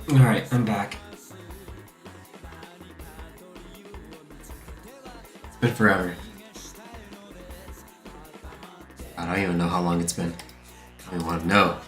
Alright, I'm back. It's been forever. I don't even know how long it's been. I don't even want to know.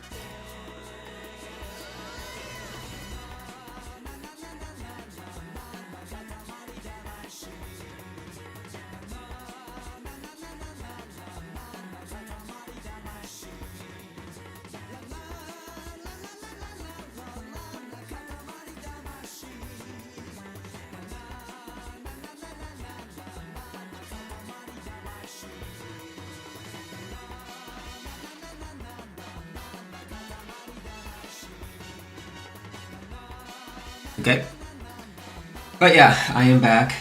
Okay. But yeah, I am back.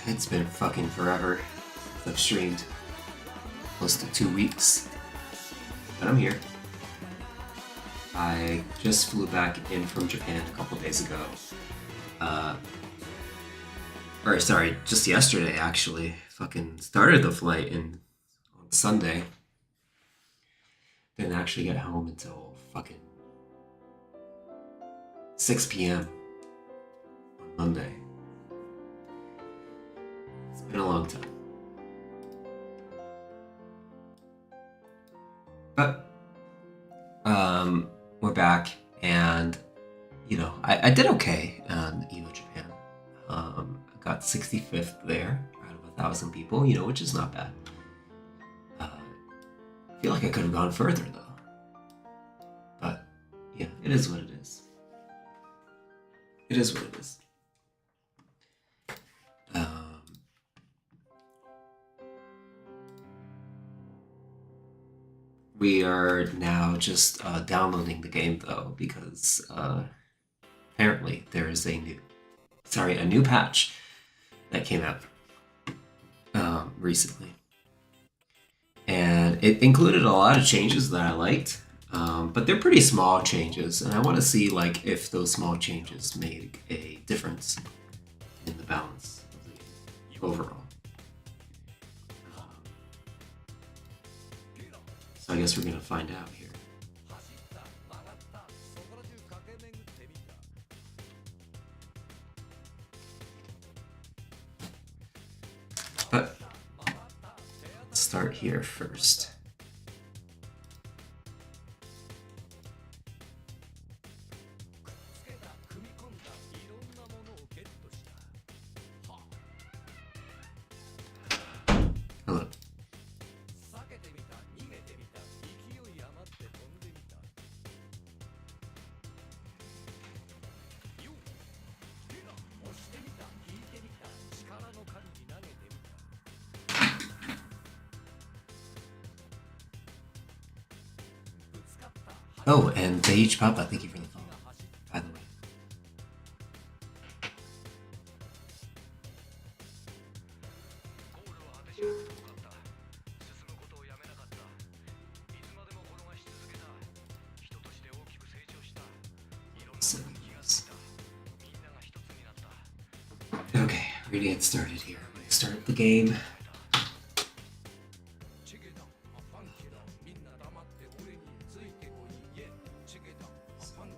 It's been fucking forever. I've streamed close to 2 weeks. But I'm here. I just flew back in from Japan a couple days ago. Or sorry, just yesterday actually. Fucking started the flight on Sunday. Didn't actually get home until fucking 6 p.m. on Monday. It's been a long time. But we're back, and you know, I did okay on Evo Japan. I got 65th there out of 1,000 people, you know, which is not bad. I feel like I could have gone further though. But yeah, it is what it is. It is what it is. We are now just downloading the game though, because apparently there is a new patch that came out recently, and it included a lot of changes that I liked, but they're pretty small changes, and I want to see like if those small changes made a difference in the balance of the game overall. So I guess we're gonna find out here. But let's start here first. Hello. Oh, and Beige Papa, thank you for the follow, by the way. Okay, we're gonna get started here. We're gonna start the game.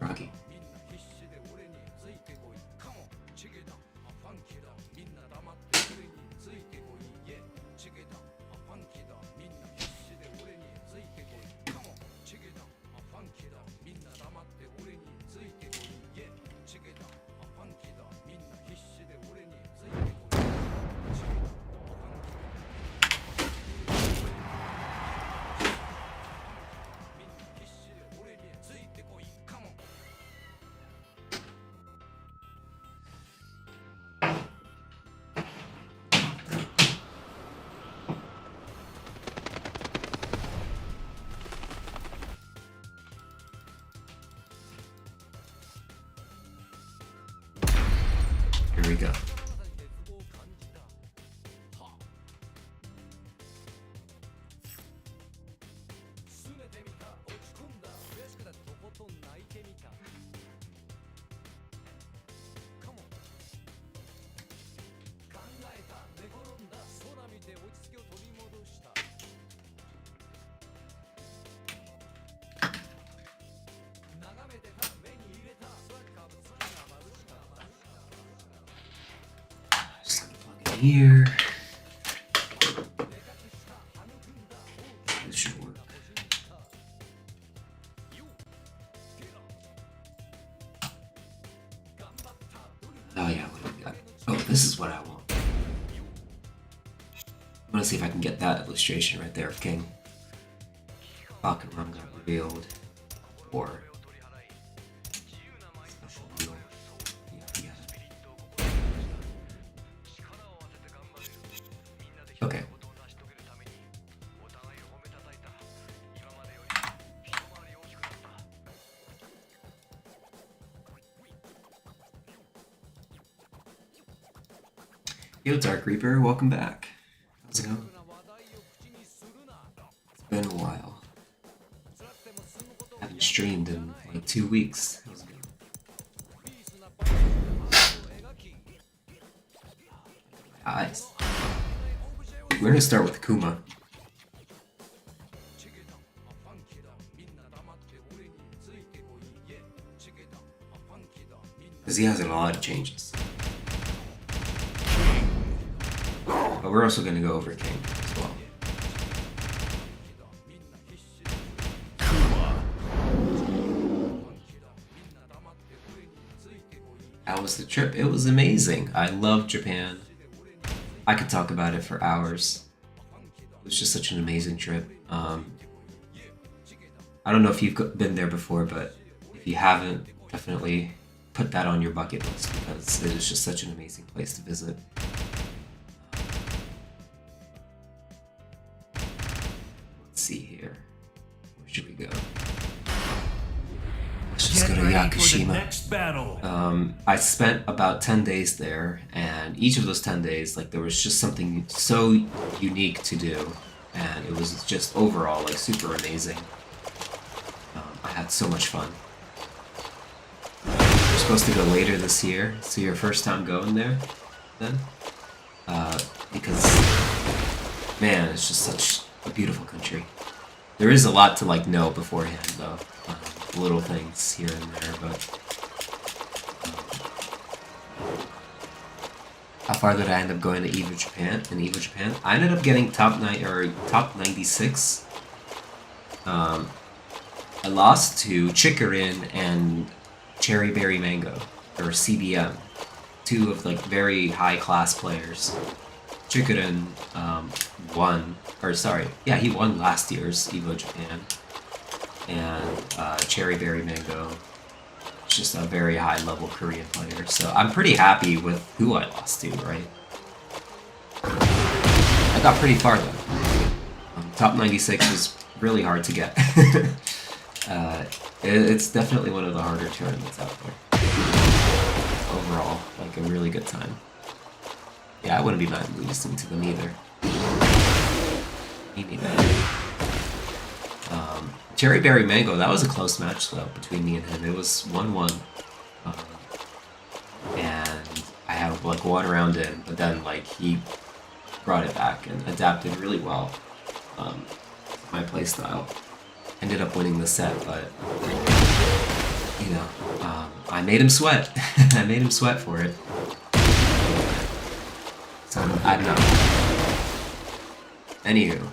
Rocky. Here we go. here. This should work. Oh yeah, what do we got? Oh, this is what I want. I want to see if I can get that illustration right there of King. Falcon Rum got revealed. Or special wheel. Yeah. Okay. Yo, Dark Reaper, welcome back. How's it going? It's been a while. I haven't streamed in like 2 weeks. My eyes. We're gonna start with Kuma. Because he has a lot of changes. But we're also gonna go over King as well. How was the trip? It was amazing. I love Japan. I could talk about it for hours. It was just such an amazing trip. I don't know if you've been there before, but if you haven't, definitely put that on your bucket list because it is just such an amazing place to visit. Let's see here. Where should we go? Let's just go to Yakushima. I spent about 10 days there, and each of those 10 days, like, there was just something so unique to do, and it was just overall like super amazing. I had so much fun. We're supposed to go later this year, so your first time going there, then, because man, it's just such a beautiful country. There is a lot to like know beforehand, though. Little things here and there, but how far did I end up going to EVO Japan? In EVO Japan, I ended up getting top 96. I lost to Chikarin and Cherry Berry Mango, or CBM, two of like very high class players. Chikarin won, or sorry, yeah, he won last year's EVO Japan. And Cherry Berry Mango, just a very high level Korean player. So I'm pretty happy with who I lost to, right? I got pretty far though. Top 96 was really hard to get. It's definitely one of the harder tournaments out there. Overall, like a really good time. Yeah, I wouldn't be mad losing to them either. Me neither. Cherry Berry Mango, that was a close match though between me and him. It was 1-1. And I had like one round in, but then like he brought it back and adapted really well. My playstyle. Ended up winning the set, but you know, I made him sweat. I made him sweat for it. So I don't know. Anywho.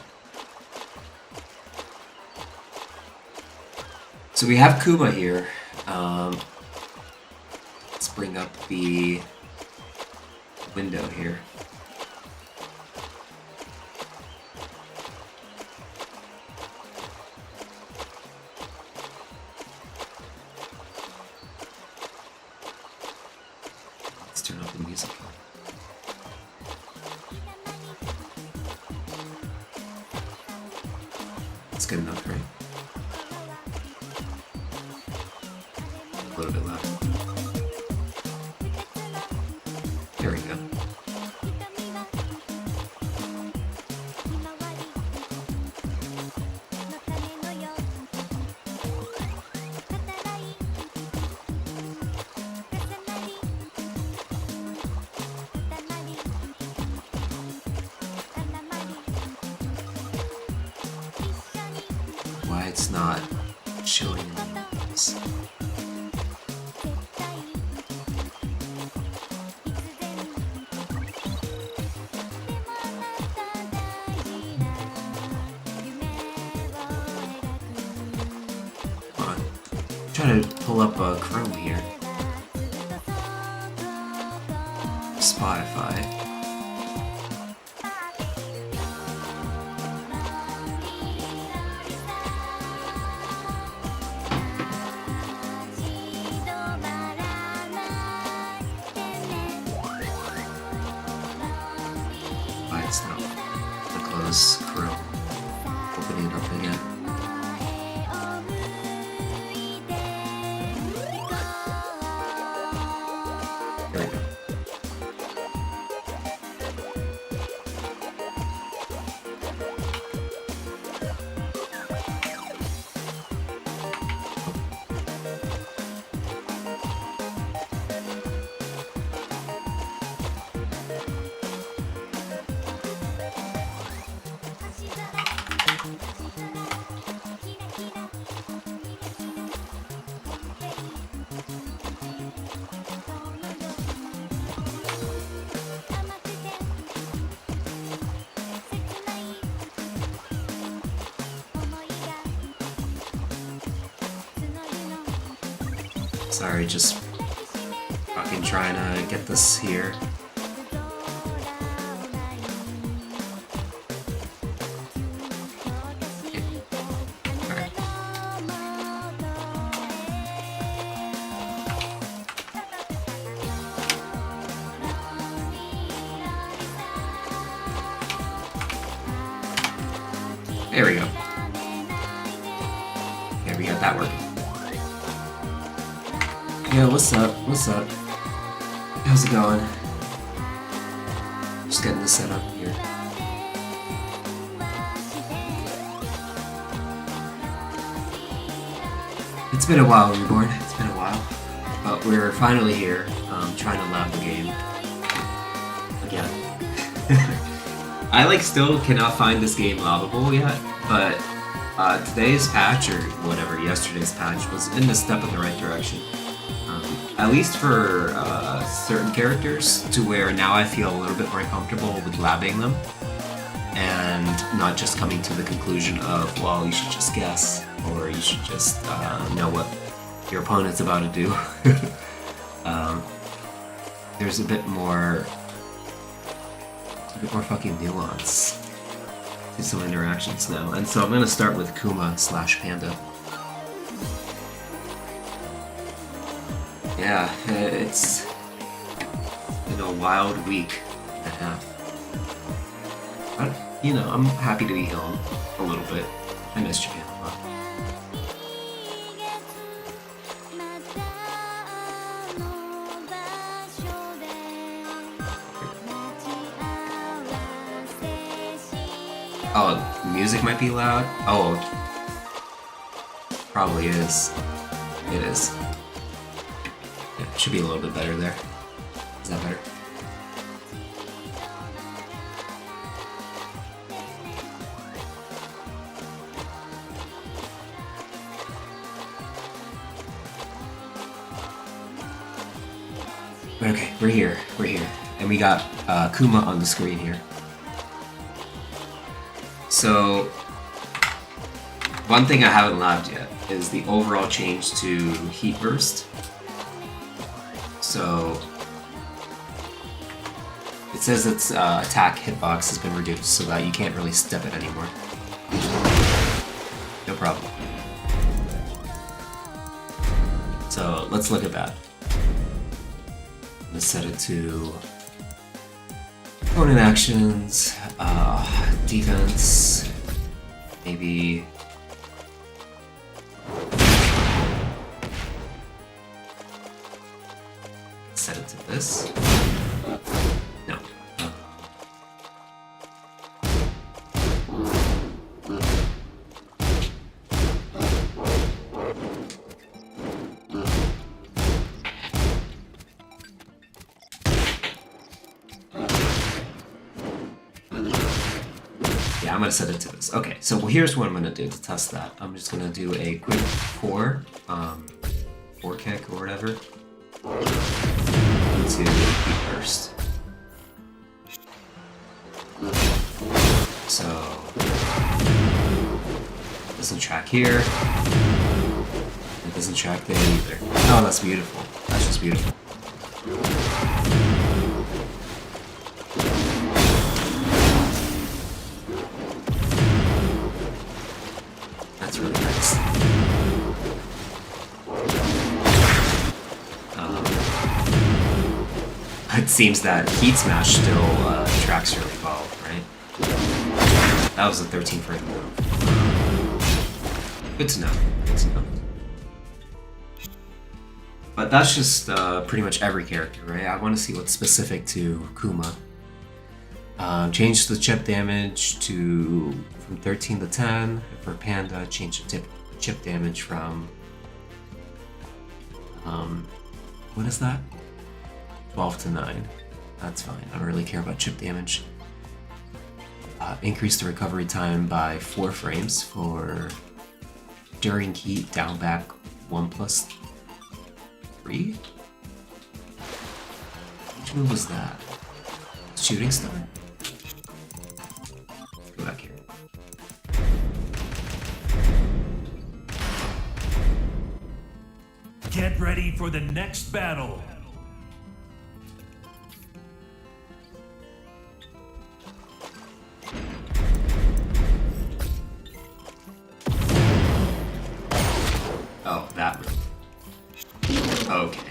So we have Kuma here. Let's bring up the window here. Let's turn up the music. That's good enough, right? A little bit louder. There we go. Why it's not showing this? Trying to pull up Chrome here. Spotify. Why it's not to close Chrome. Opening it up again. There we go. Sorry, just fucking trying to get this here. Alright. There we go. There we got that working. Yo, what's up? What's up? How's it going? Just getting this set up here. It's been a while, Reborn. It's been a while. But we're finally here, trying to lab the game. Again. I still cannot find this game labbable yet, but today's patch, or whatever, yesterday's patch, was in a step in the right direction. At least for certain characters, to where now I feel a little bit more comfortable with labbing them and not just coming to the conclusion of, well, you should just guess, or you should just know what your opponent's about to do. There's a bit more fucking nuance to some interactions now, and so I'm gonna start with Kuma/Panda. Yeah, it's been a wild week and a half. But, you know, I'm happy to be home a little bit. I miss Japan a lot. Oh, music might be loud? Oh, probably is. It is. Should be a little bit better there. Is that better? Okay, we're here. And we got Kuma on the screen here. So, one thing I haven't labbed yet is the overall change to Heat Burst. So, it says its attack hitbox has been reduced so that you can't really step it anymore. No problem. So, let's look at that. Let's set it to opponent actions, defense, maybe. Set it to this. No. Yeah, I'm gonna set it to this. Okay, so here's what I'm gonna do to test that. I'm just gonna do a quick four kick or whatever. To Heat Burst. So this will track here. Doesn't track there either. Oh, that's beautiful. That's just beautiful. That's really nice. It seems that Heat Smash still tracks really well, right? That was a 13 frame move. Good to know. Good to know. But that's just pretty much every character, right? I want to see what's specific to Kuma. Change the chip damage from 13 to 10. For Panda, change the chip damage from what is that? 12 to 9. That's fine. I don't really care about chip damage. Increase the recovery time by 4 frames for during heat, down back 1+3. Which move was that? Shooting star? Let's go back here. Get ready for the next battle. Oh, that move. Okay.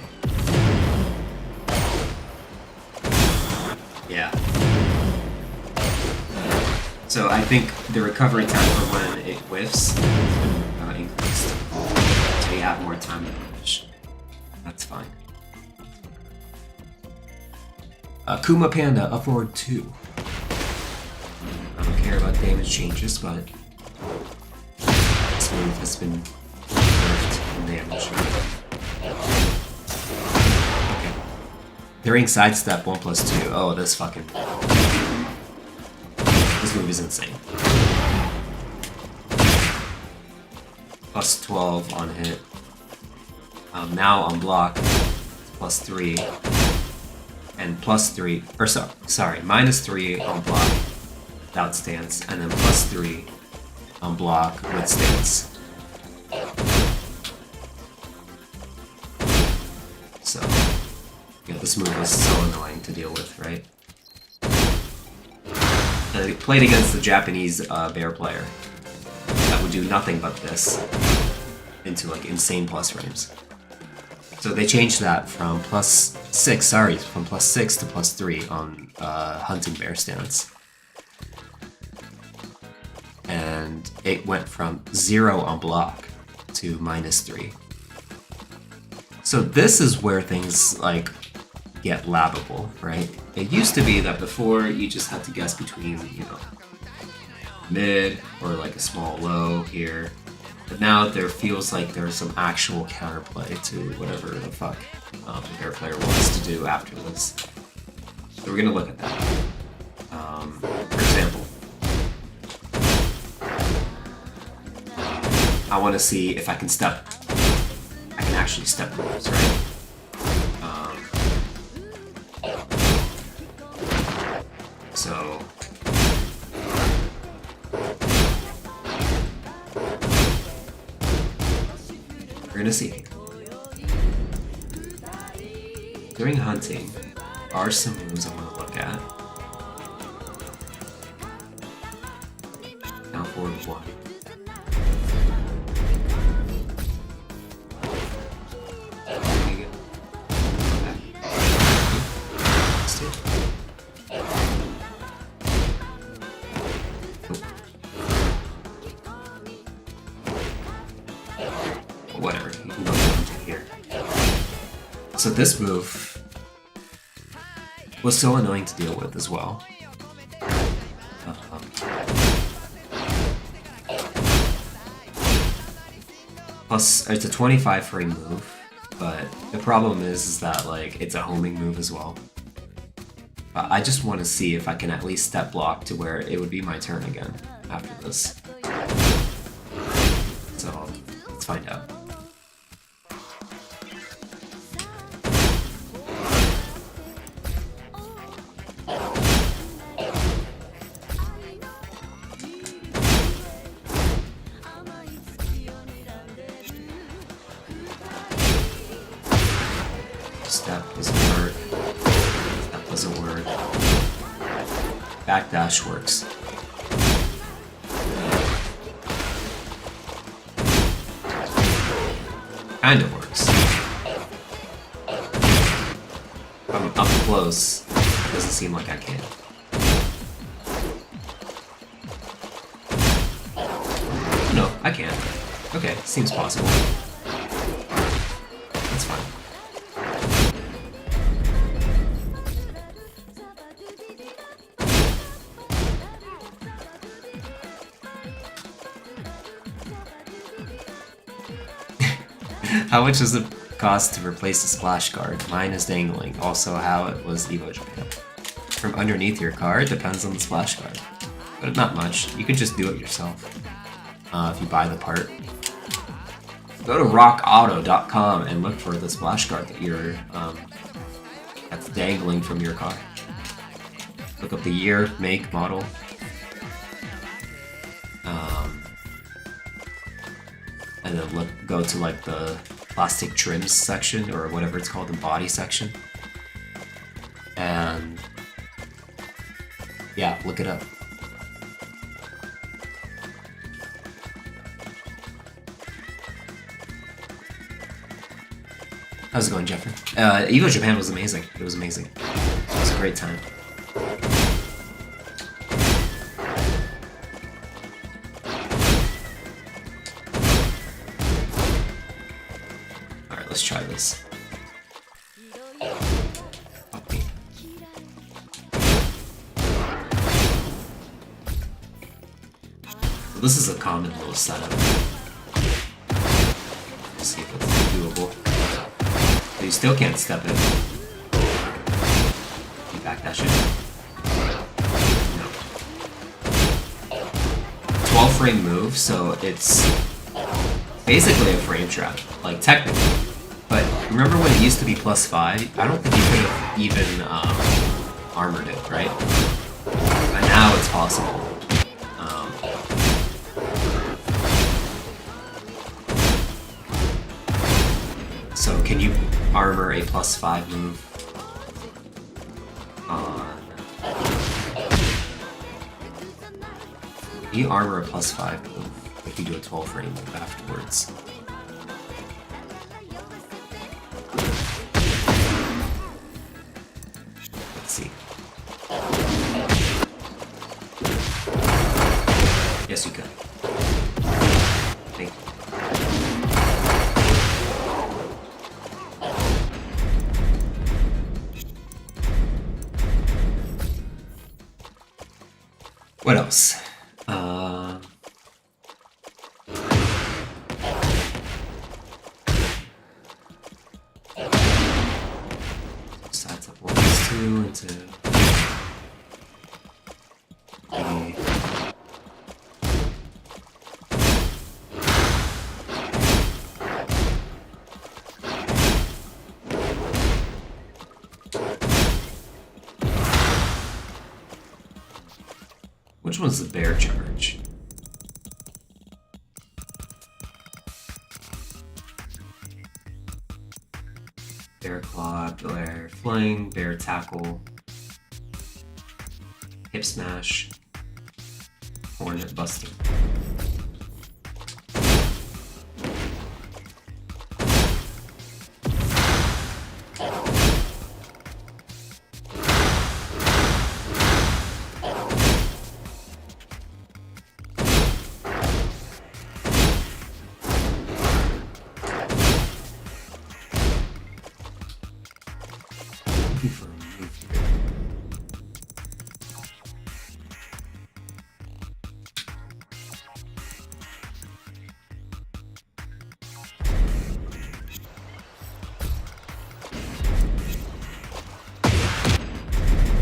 Yeah. So I think the recovery time for when it whiffs has been increased. So you have more time to finish. That's fine. Kuma Panda, Upward 2. I don't care about damage changes, but this move has been nerfed in damage. Okay. During sidestep 1+2. Oh, this fucking. This move is insane. Plus 12 on hit. Now on block, +3. And +3, or sorry, -3 on block without stance, and then +3 on block with stance. So, yeah, this move is so annoying to deal with, right? I played against the Japanese bear player that would do nothing but this into like insane plus frames. So they changed that from +6 to +3 on hunting bear stance. And it went from 0 on block to -3. So this is where things like get labbable, right? It used to be that before you just had to guess between, you know, mid or like a small low here. But now there feels like there's some actual counterplay to whatever the fuck the bear player wants to do after this. So we're gonna look at that. For example, I want to see if I can actually step moves, right? So we're gonna see. During hunting, are some moves I want to look at. Now forward 1. Whatever, you can go into here. So this move was so annoying to deal with as well. Plus, it's a 25 frame move, but the problem is that like it's a homing move as well. But I just want to see if I can at least step block to where it would be my turn again after this. So let's find out. Step doesn't work. Step doesn't work. Backdash works. Kind of works. If I'm up close, it doesn't seem like I can. No, I can. Okay, seems possible. That's fine. How much does it cost to replace the splash card? Mine is dangling. Also, how it was Evo Japan. From underneath your card depends on the splash card, but not much. You can just do it yourself if you buy the part. Go to rockauto.com and look for the splash card that you're that's dangling from your car. Look up the year, make, model. And then go to like the plastic trims section or whatever it's called, the body section. And yeah, look it up. How's it going, Jeffrey? Evo Japan was amazing. It was amazing. It was a great time. Alright, let's try this. Okay. So this is a common little setup. Let's see if it's doable. You still can't step it. You backdash it. No. 12 frame move, so it's basically a frame trap, like technically. But remember when it used to be +5? I don't think you could have even armored it, right? But now it's possible. So can you armor a +5 move on... Can you armor a +5 move if you do a 12 frame move afterwards? Let's see. Yes, you can. Thank you. What else? Sides up 1+2 into the Which one's the bear charge? Bear claw, bear fling, bear tackle, hip smash, hornet buster. For a move here.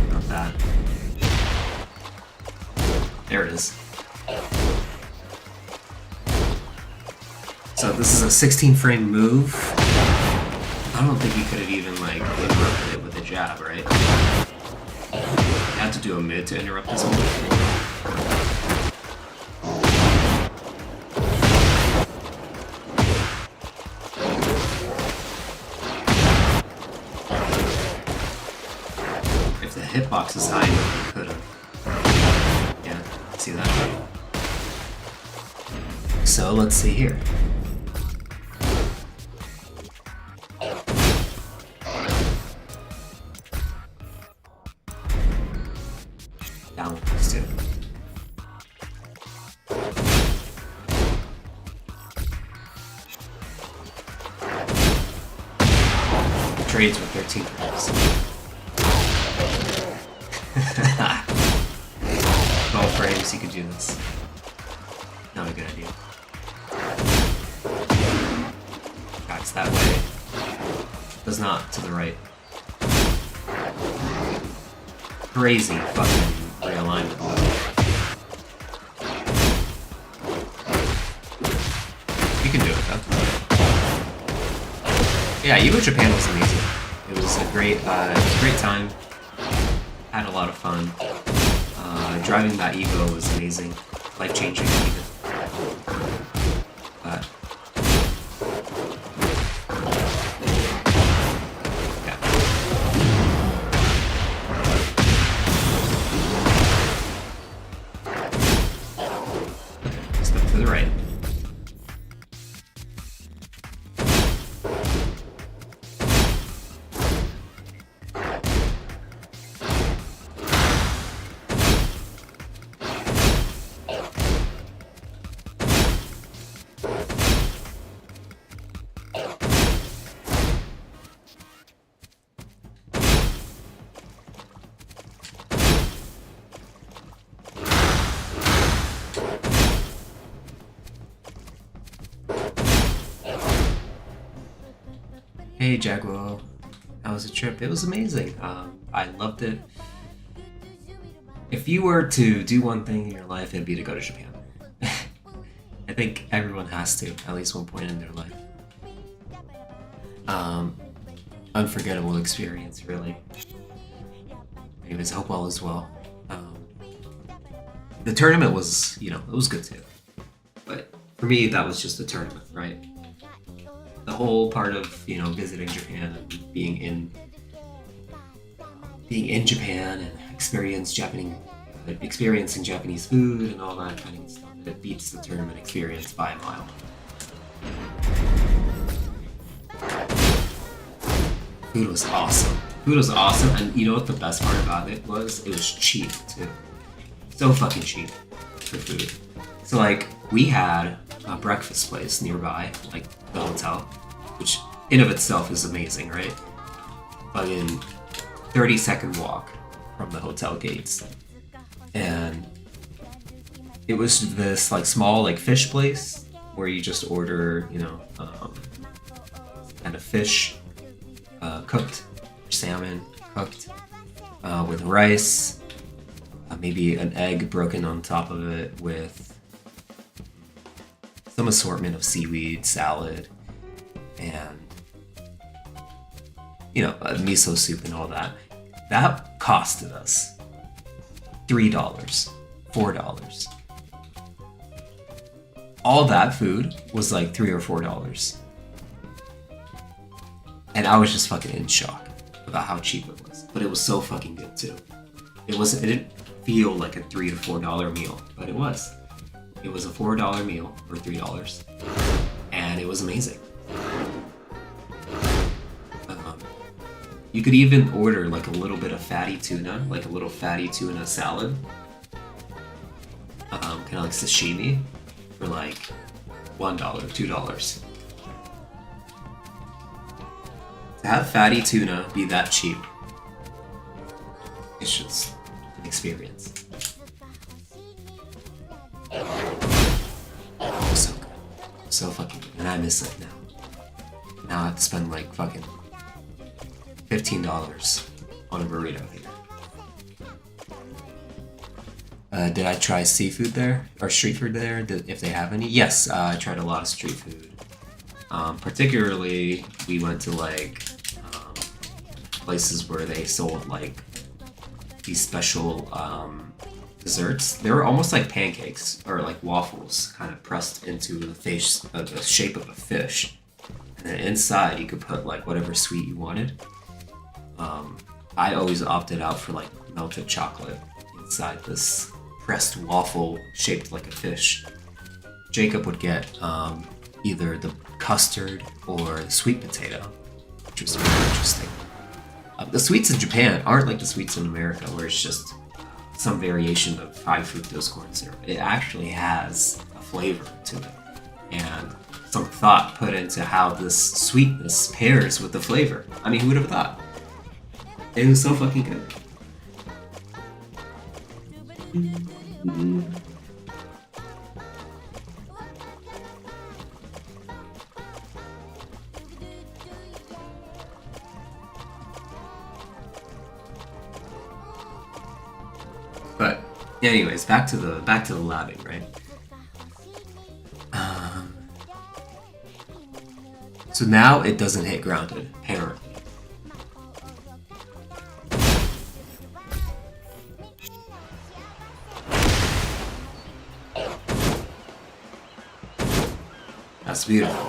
Not that. There it is. So this is a 16 frame move. I don't think you could have even like interrupted it with a jab, right? You had to do a mid to interrupt this move. hitbox is high enough, you could've. Yeah, see that? So let's see here. Down too. Trades with 13 frames. 12 frames, you could do this. Not a good idea. Tracks that way. Does not to the right. Crazy fucking realignment. You can do it though. Yeah, Evo Japan was amazing. It was a great time. Had a lot of fun. Driving that Evo was amazing, life changing even. But yeah. Step to the right. Hey Jaguar, how was the trip? It was amazing. I loved it. If you were to do one thing in your life, it'd be to go to Japan. I think everyone has to, at least one point in their life. Unforgettable experience, really. Anyways, I hope all is well. The tournament was, it was good too. But for me, that was just a tournament, right? The whole part of visiting Japan and being in Japan and experiencing Japanese food and all that kind of stuff, it beats the tournament experience by a mile. Food was awesome. And you know what the best part about it was? It was cheap too. So fucking cheap for food. So like we had a breakfast place nearby, like the hotel, which in of itself is amazing, right? But in 30-second walk from the hotel gates. And it was this like small like fish place where you just order, kind of fish cooked, salmon cooked with rice, maybe an egg broken on top of it with some assortment of seaweed, salad, and a miso soup and all that. That costed us $3, $4. All that food was like $3 or $4. And I was just fucking in shock about how cheap it was. But it was so fucking good too. It didn't feel like a $3 to $4 meal, but it was. It was a $4 meal for $3. And it was amazing. You could even order like a little bit of fatty tuna, like a little fatty tuna salad. Kind of like sashimi for like $1, $2. To have fatty tuna be that cheap, it's just an experience. So good. So fucking good. And I miss it now. Now I have to spend like fucking $15 on a burrito here. Did I try seafood there? Or street food there? If they have any? Yes, I tried a lot of street food. Particularly, we went to like places where they sold like these special desserts. They were almost like pancakes or like waffles, kind of pressed into the shape of a fish. And then inside you could put like whatever sweet you wanted. I always opted out for like melted chocolate inside this pressed waffle shaped like a fish. Jacob would get either the custard or the sweet potato, which was very interesting. The sweets in Japan aren't like the sweets in America, where it's just some variation of high fructose corn syrup. It actually has a flavor to it, and some thought put into how this sweetness pairs with the flavor. I mean, who would have thought? It was so fucking good. But anyways, back to the labbing, right? So now it doesn't hit grounded, apparently. That's beautiful.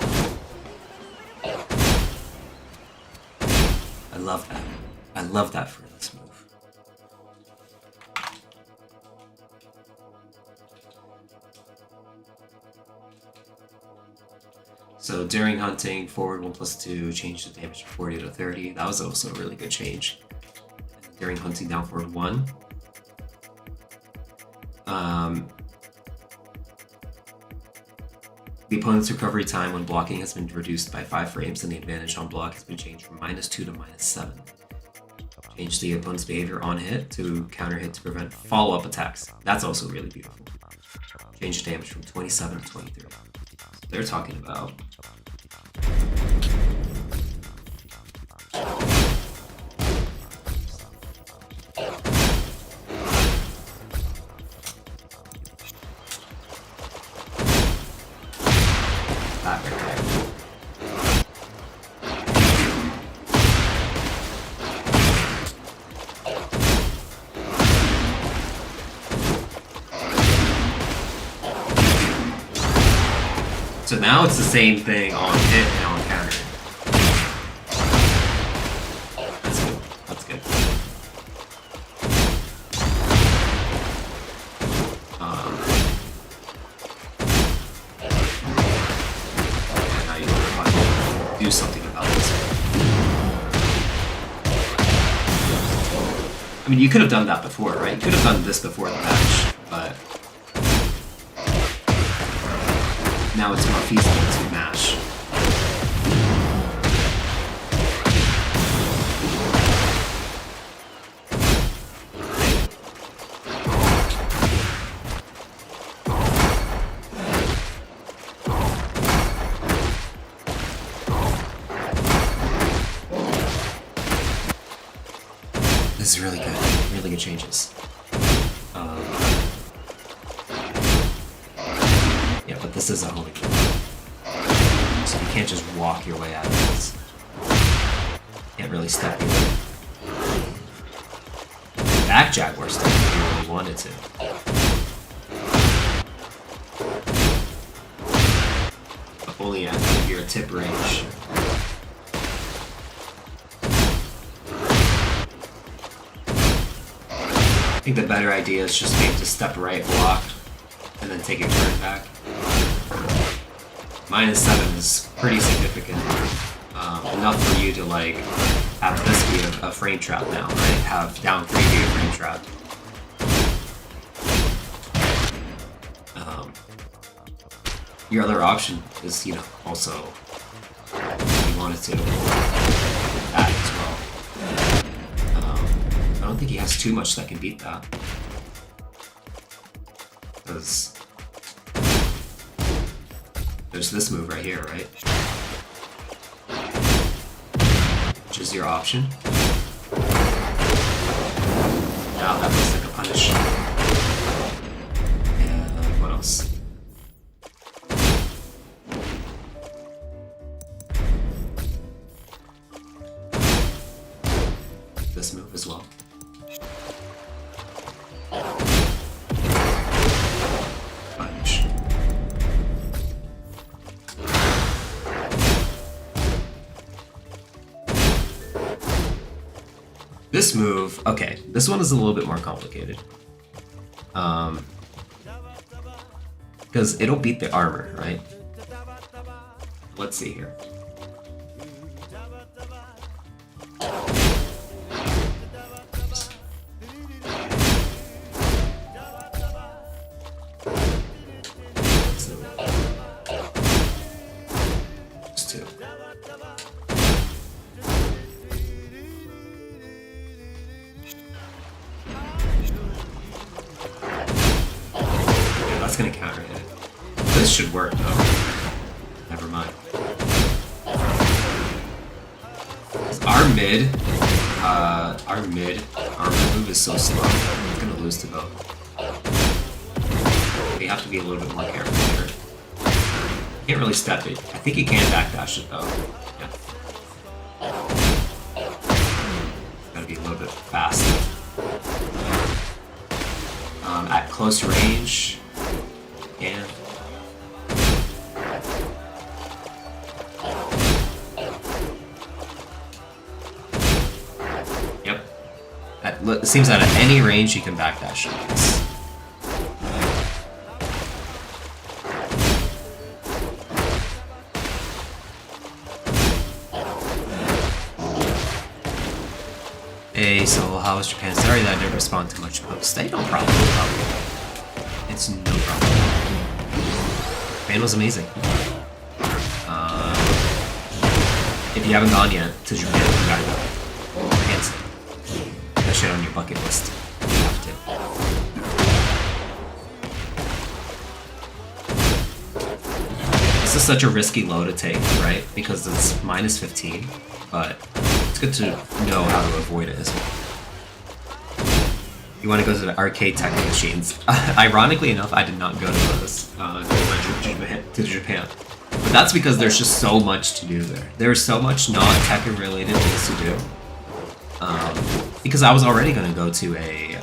I love that. I love that for this move. So during hunting, forward 1+2 changed the damage from 40 to 30. That was also a really good change. During hunting, down forward 1. The opponent's recovery time when blocking has been reduced by 5 frames, and the advantage on block has been changed from -2 to -7. Change the opponent's behavior on hit to counter hit to prevent follow-up attacks. That's also really beautiful. Change the damage from 27 to 23. So they're talking about that right there. So now it's the same thing on hit and on counter. That's good. That's good. Now you want to do something about this. I mean, you could have done that before, right? You could have done this before the match, but now it's more feasible to mash. This is really good changes. Yeah, but this is a homing move. So you can't just walk your way out of this. Can't really step your way. Back Jaguar step if you really wanted to. But only if you're a tip range. I think the better idea is just maybe to step right, block, and then take a turn back. -7 is pretty significant. Enough for you to like have this be a frame trap now, right? Have down 3 be a frame trap. Your other option is, also if you wanted to that as well. I don't think he has too much that can beat that. Because there's this move right here, right? Which is your option. Now that looks like a punish. And what else? This move as well. Punch. This move, okay, this one is a little bit more complicated. Because it'll beat the armor, right? Let's see here. That's gonna counter it. This should work though. Never mind. Our move is so slow. We're gonna lose to both. We have to be a little bit more careful here. Can't really step it. I think he can backdash it though. Yeah. Gotta be a little bit fast. At close range. And yep. It seems that at any range you can backdash this. Hey, so how was Japan? Sorry that I didn't respond to much post. Hey, no problem. It's no problem. Japan was amazing. If you haven't gone yet to Japan, you gotta go. Japan's that shit on your bucket list. You have to. This is such a risky low to take, right? Because it's minus 15, but it's good to know how to avoid it as well. You want to go to the arcade techno machines. Ironically enough, I did not go to those to Japan. But that's because there's just so much to do there. There's so much non-Tekken related things to do. Because I was already going to go to a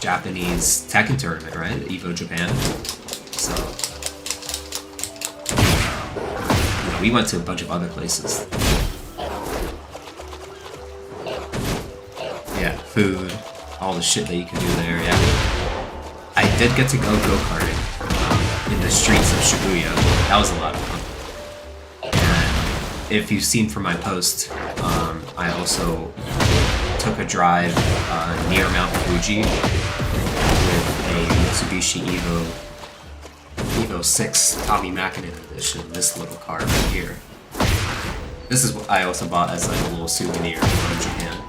Japanese Tekken tournament, right? Evo Japan. So, we went to a bunch of other places. Yeah, food. All the shit that you can do there, yeah. I did get to go-karting in the streets of Shibuya. That was a lot of fun. And if you've seen from my post, I also took a drive near Mount Fuji with a Mitsubishi Evo 6 Tommy Mackinnon edition, this little car right here. This is what I also bought as like a little souvenir from Japan.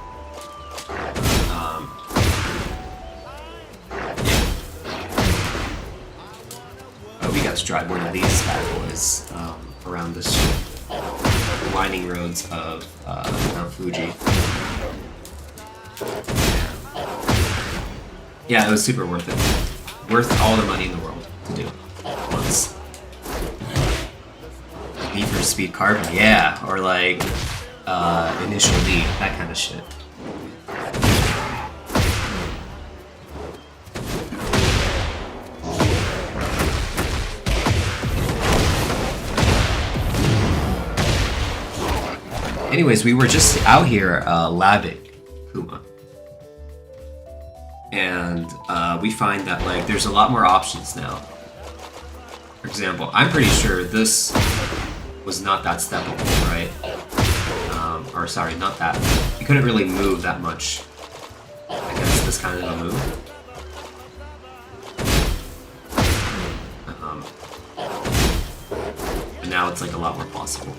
We got to drive one of these bad boys around the winding roads of Mount Fuji. Yeah, it was super worth it. Worth all the money in the world to do once. Need for Speed Carbon, yeah, or like Initial D, that kind of shit. Anyways, we were just out here labbing Kuma. And we find that like there's a lot more options now. For example, I'm pretty sure this was not that steppable, right? Or sorry, not that. You couldn't really move that much against this kind of a move. And now it's like a lot more possible.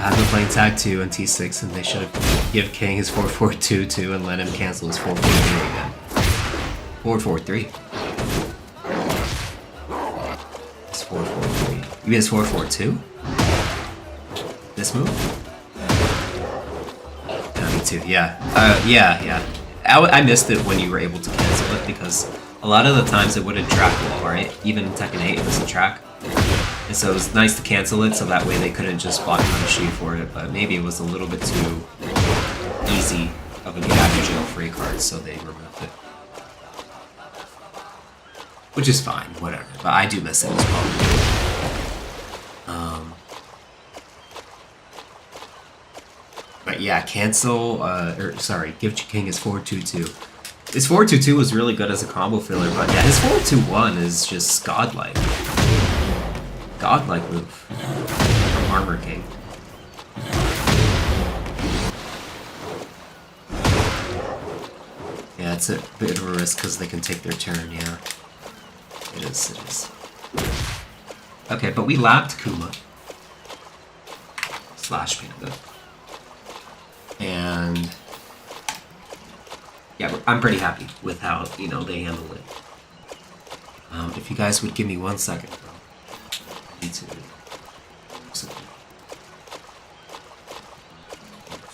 I've been playing Tag 2 and T6 and they should have give King his 4-4-2-2 and let him cancel his 4-4-3 again. 4-4-3. It's 4-4-3. You mean it's 4-4-2? This move? Yeah, me too, yeah. Yeah. I missed it when you were able to cancel it because a lot of the times it wouldn't track well, right? Even in Tekken 8 it doesn't track. And so it was nice to cancel it so that way they couldn't just block punish you for it, but maybe it was a little bit too easy of a get out of jail free card, so they removed it. which is fine, whatever. But I do miss it as well. But yeah, cancel, Give King is 4-2-2. His 4-2-2 was really good as a combo filler, but yeah, his 4-2-1 is just godlike. Godlike move from Armor King. Yeah, it's a bit of a risk because they can take their turn, yeah. It is. Okay, but we lapped Kuma. Slash Panda. And yeah, I'm pretty happy with how, they handled it. If you guys would give me 1 second, bro. I need to...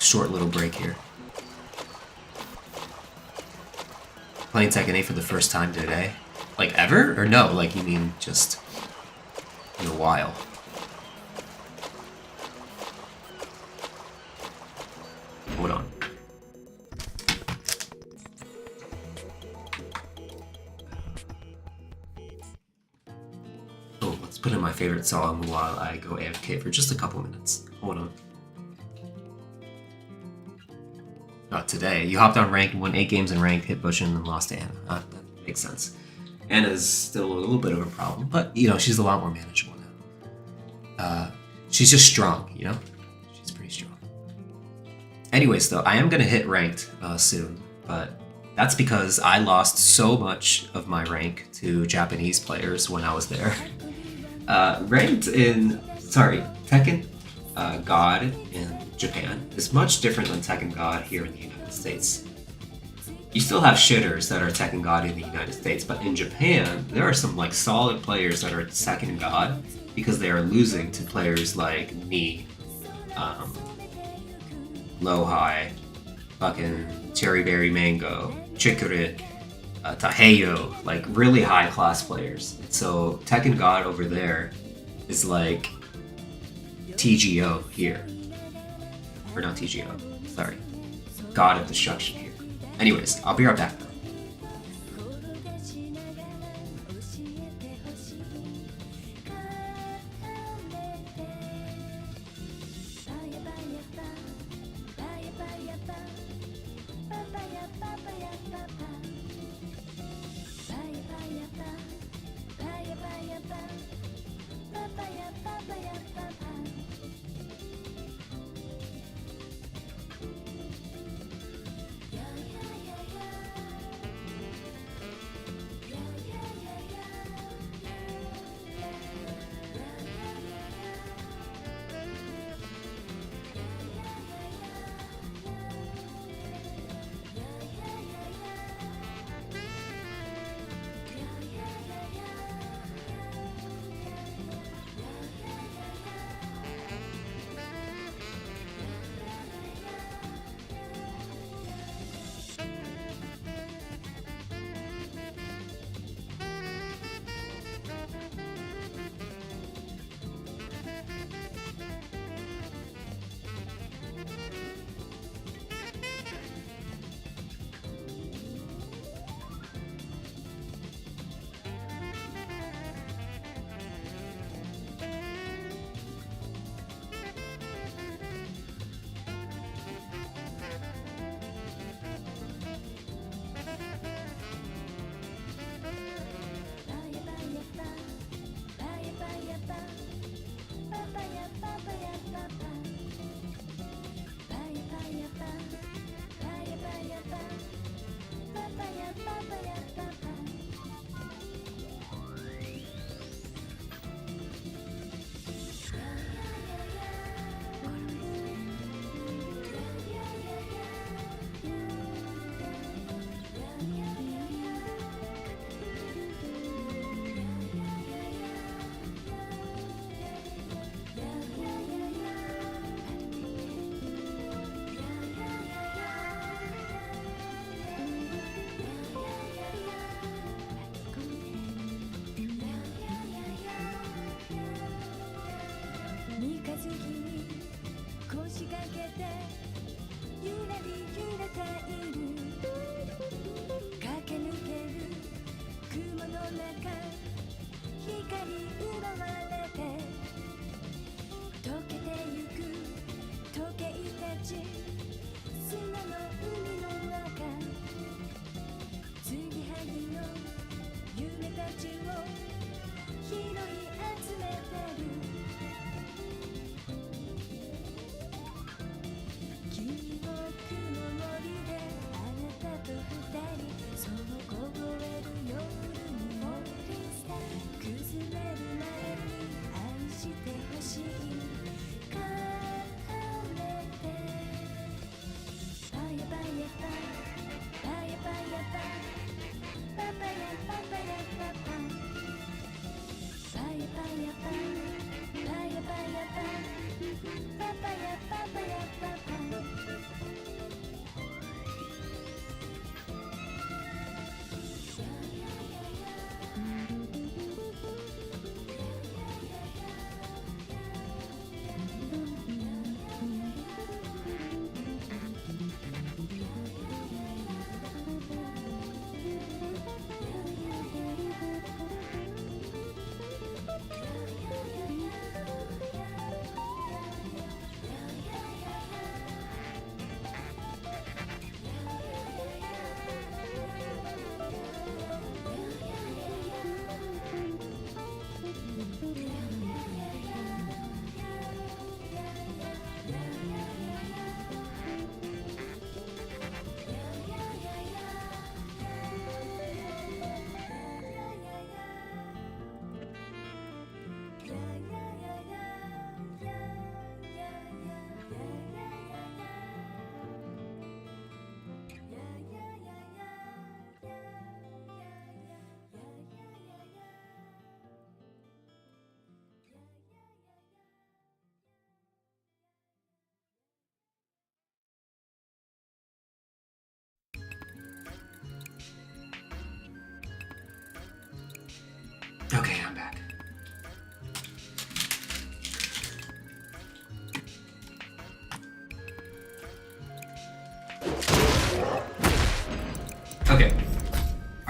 Short little break here. Playing Tekken 8 for the first time today. Like, ever? Or no? Like, you mean just in a while? Hold on. Oh, let's put in my favorite song while I go AFK for just a couple minutes. Hold on. Not today. You hopped on ranked, won 8 games in ranked, hit Bush, and then lost to Anna. That makes sense. Anna's still a little bit of a problem, but, she's a lot more manageable now. She's just strong, She's pretty strong. Anyways, though, I am going to hit ranked soon, but that's because I lost so much of my rank to Japanese players when I was there. Tekken God in Japan is much different than Tekken God here in the United States. You still have shitters that are Tekken God in the United States, but in Japan, there are some solid players that are Tekken God because they are losing to players like me, Low High, fucking Cherry Berry Mango, Chikure, Taheyo, really high class players. So Tekken God over there is like TGO here. Or not TGO, sorry. God of Destruction here. Anyways, I'll be right back though.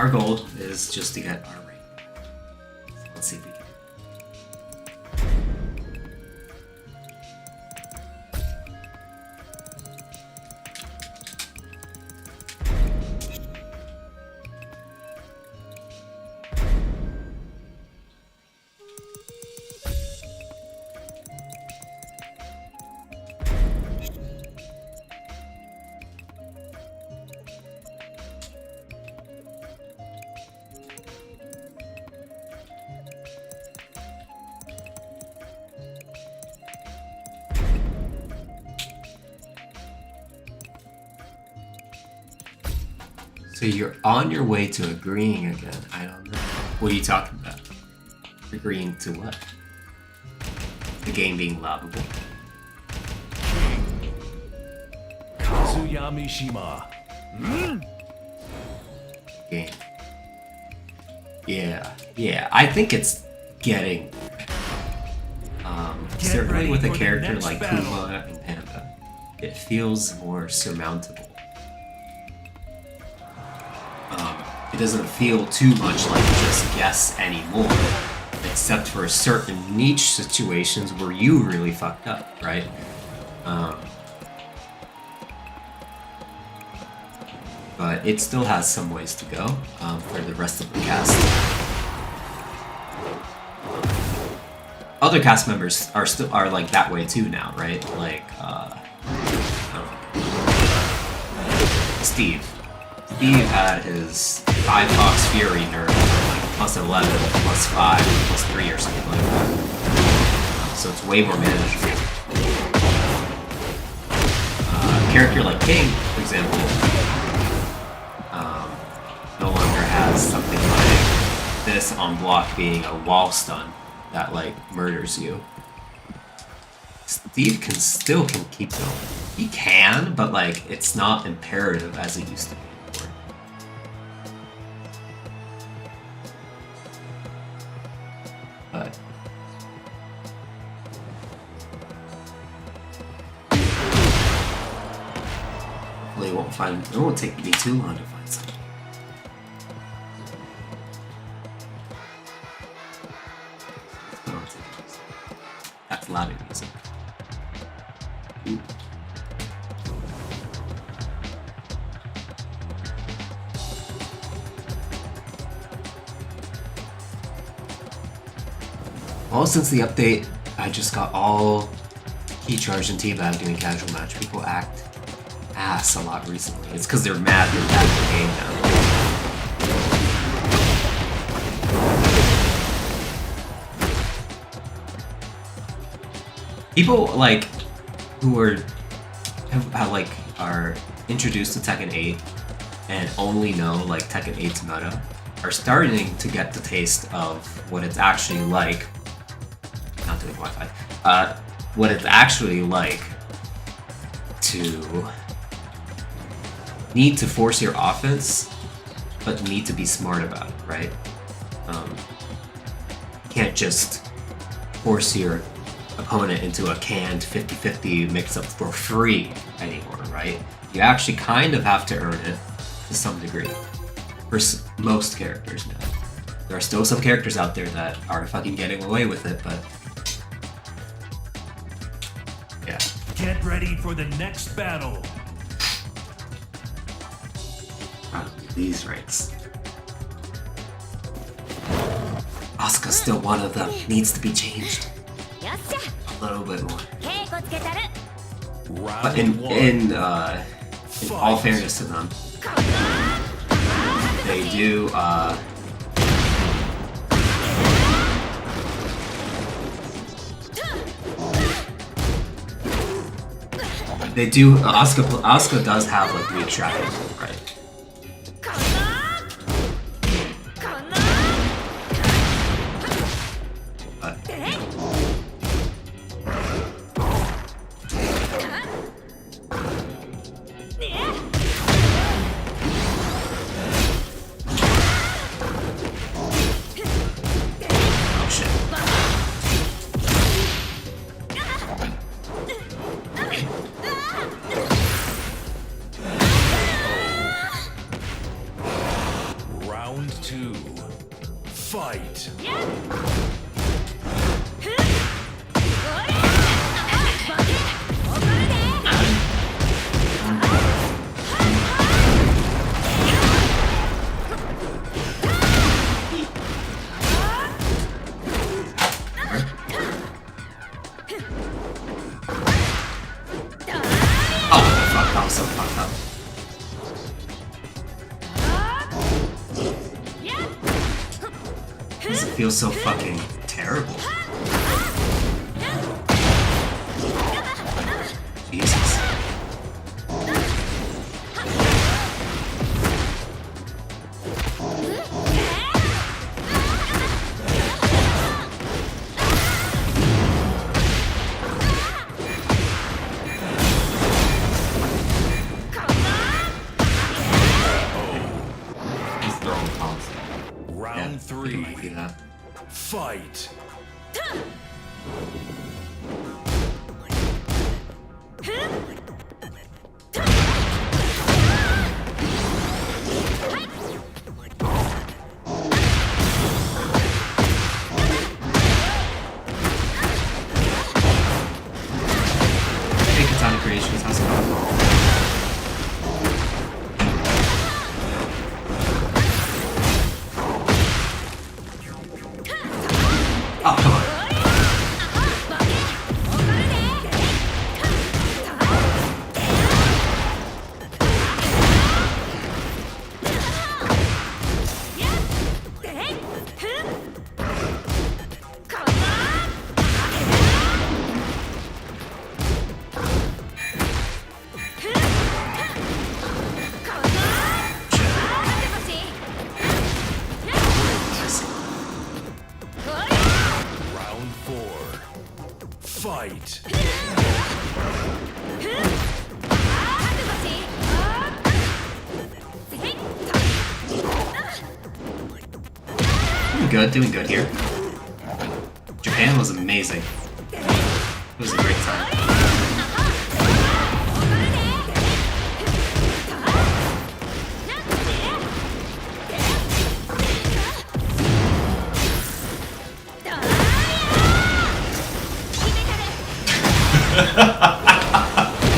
our goal is just to get our rank. So let's see if we can. So you're on your way to agreeing again. I don't know. What are you talking about? Agreeing to what? The game being labbable. Kazuya Mishima. Game. Yeah. I think it's getting certainly with a character like Kuma and Panda, it feels more surmountable. It doesn't feel too much like just guess anymore, except for certain niche situations where you really fucked up, right? But it still has some ways to go for the rest of the cast. Other cast members are like that way too now, right? Like Steve. Steve had his 5 Fox Fury nerf, like plus 11, plus 5, plus 3 or something like that. So it's way more manageable. A character like King, for example, no longer has something like this on block being a wall stun that like murders you. Steve can keep going. He can, but like it's not imperative as it used to be. But hopefully it won't take me too long to find something. That's loud music. Ooh. Well, since the update, I just got all key charged and teabag doing casual match. People act ass a lot recently. It's because they're mad they're back in the game now. People like who are introduced to Tekken 8 and only know like Tekken 8's meta are starting to get the taste of what it's actually like. Not doing Wi-Fi. What it's actually like to need to force your offense, but need to be smart about it, right? You can't just force your opponent into a canned 50-50 mix-up for free anymore, right? You actually kind of have to earn it to some degree. For most characters now. There are still some characters out there that are fucking getting away with it, but yeah. Get ready for the next battle. These ranks. Asuka's still one of them. Needs to be changed. A little bit more. But in all fairness to them, they do Asuka does have like weak tracking, right? But, Round 2. Fight. Oh, fuck, that was so fucked up. Does it feel so fucking terrible? Jesus. He's throwing constant. Round It 3. might be that. Fight. Hey, Katana Creations, how's it going? Oh, come on. Round 4. Fight. Doing good here. Japan was amazing. It was a great time.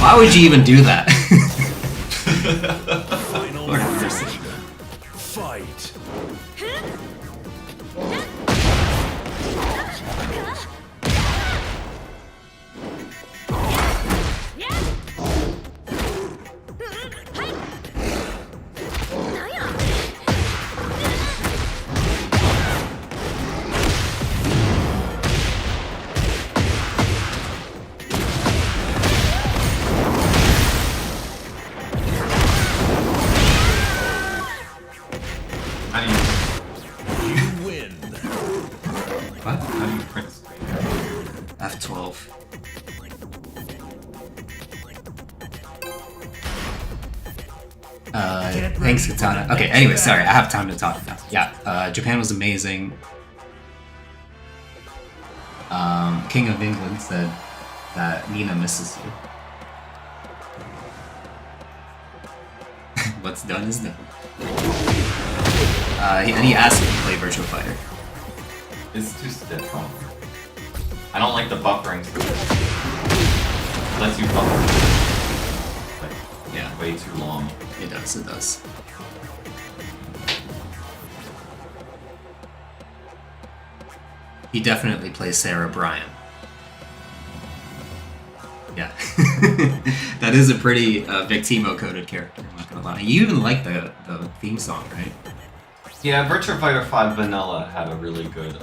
Why would you even do that? Final Lord have round. mercy. Fight. How do you, You win. What? how do you print screen? F12. Thanks, Katana. Okay, anyway, sorry, I have time to talk now. Yeah, Japan was amazing. King of England said that Nina misses you. What's done is done. And he asked me to play Virtual Fighter. It's too stiff. I don't like the buffering. Lets you buffer. Like, Yeah, way too long. it does, it does. He definitely plays Sarah Bryan. Yeah. That is a pretty Victimo coded character, I'm not gonna lie. You even like the theme song, right? Yeah, Virtua Fighter 5 Vanilla had a really good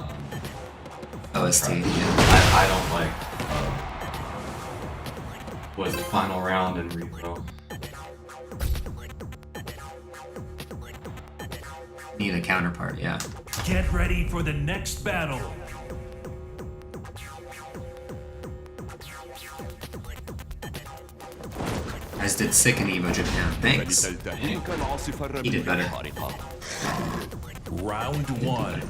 OST, soundtrack. yeah. I don't like was it Final Round and Repo? Need a counterpart, yeah. Get ready for the next battle. As did Sick and Evo Japan. Thanks. He did better. Round 1.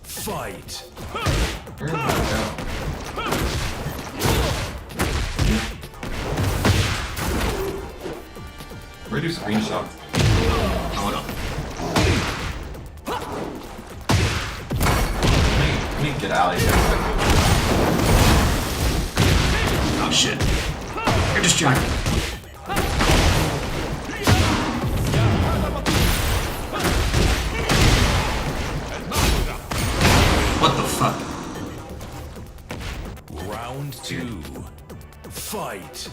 Fight. Where did that go? Where do screenshots? Hold on. get out of here. Oh shit. You're distracted. What the fuck? Round 2. Fight.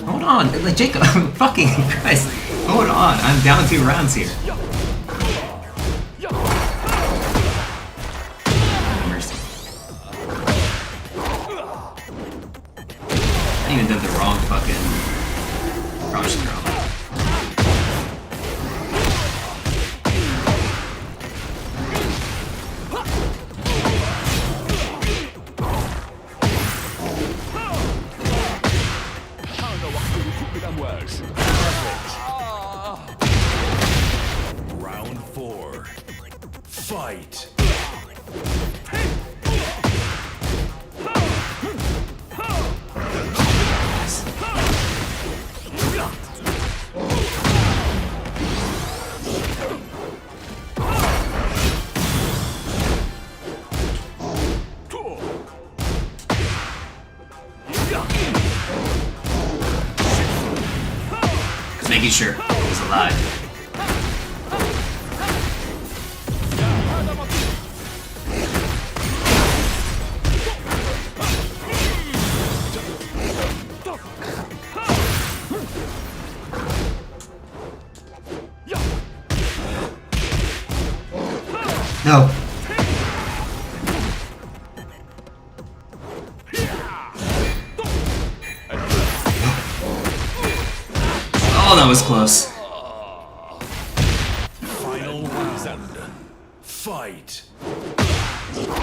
Hold on, like Jacob, fucking Christ. Hold on, I'm down 2 rounds here. Mercy. I even did the wrong fucking crouch throw. Round 4. Fight. Just making sure he was alive. No. Oh, that was close. Final round. Fight.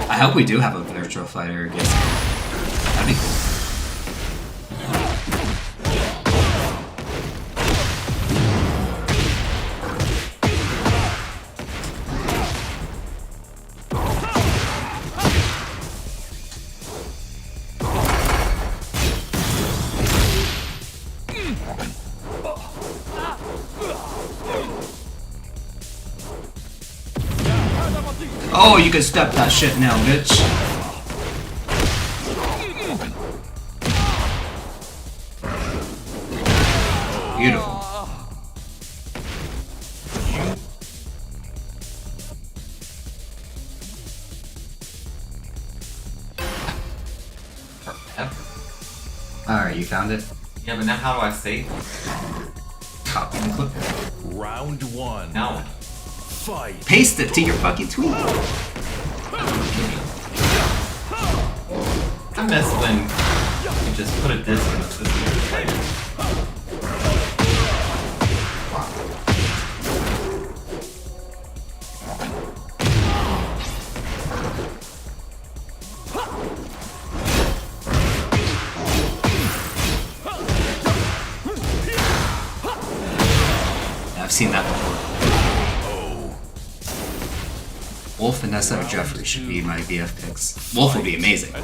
I hope we do have a virtual fighter against him. That'd be cool. Oh, you can step that shit now, bitch. Beautiful. Alright, you found it? Yeah, but now how do I save? Copy and clip. Round 1. No. Fight. Paste it to your fucking tweet. I miss when you just put a disc in the system and play it. I've seen that before. Wolf, Vanessa, or Jeffrey should be my BF picks. Wolf would be amazing. Oh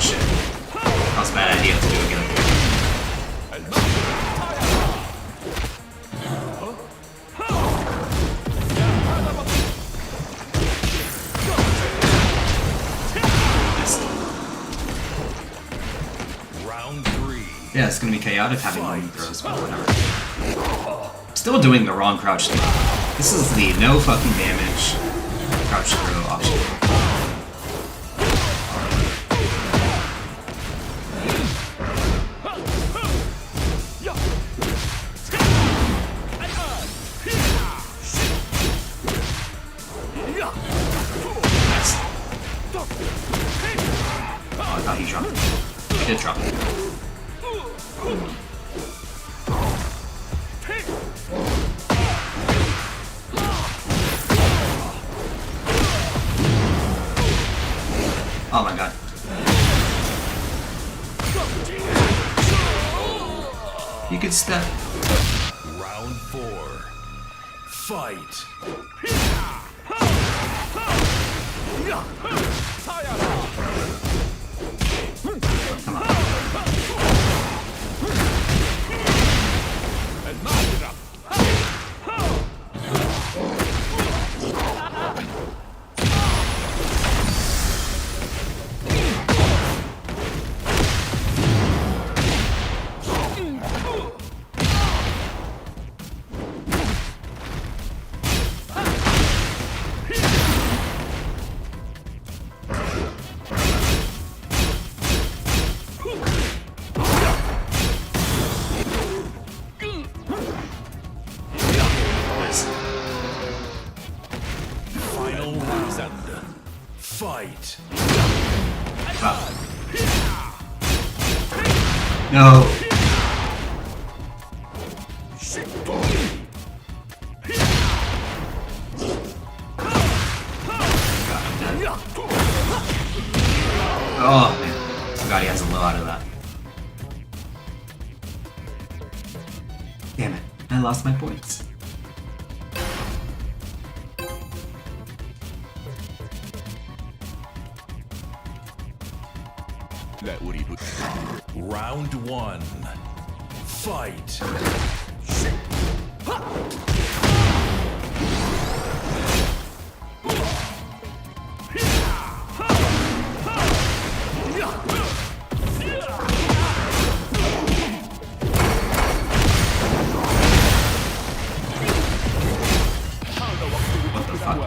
shit. That was a bad idea to do again. Round 3. Yeah, it's gonna be chaotic having one throws, but whatever. Still doing the wrong crouch throw. This is the no fucking damage crouch throw option. Oh, I thought he dropped it. He did drop it. You could step. Round 4. Fight. Come on. And knock it up. Final round. Fight. No. Oh man, forgot he has a low out of that. Damn it, I lost my points. Round 1. Fight. What the fuck?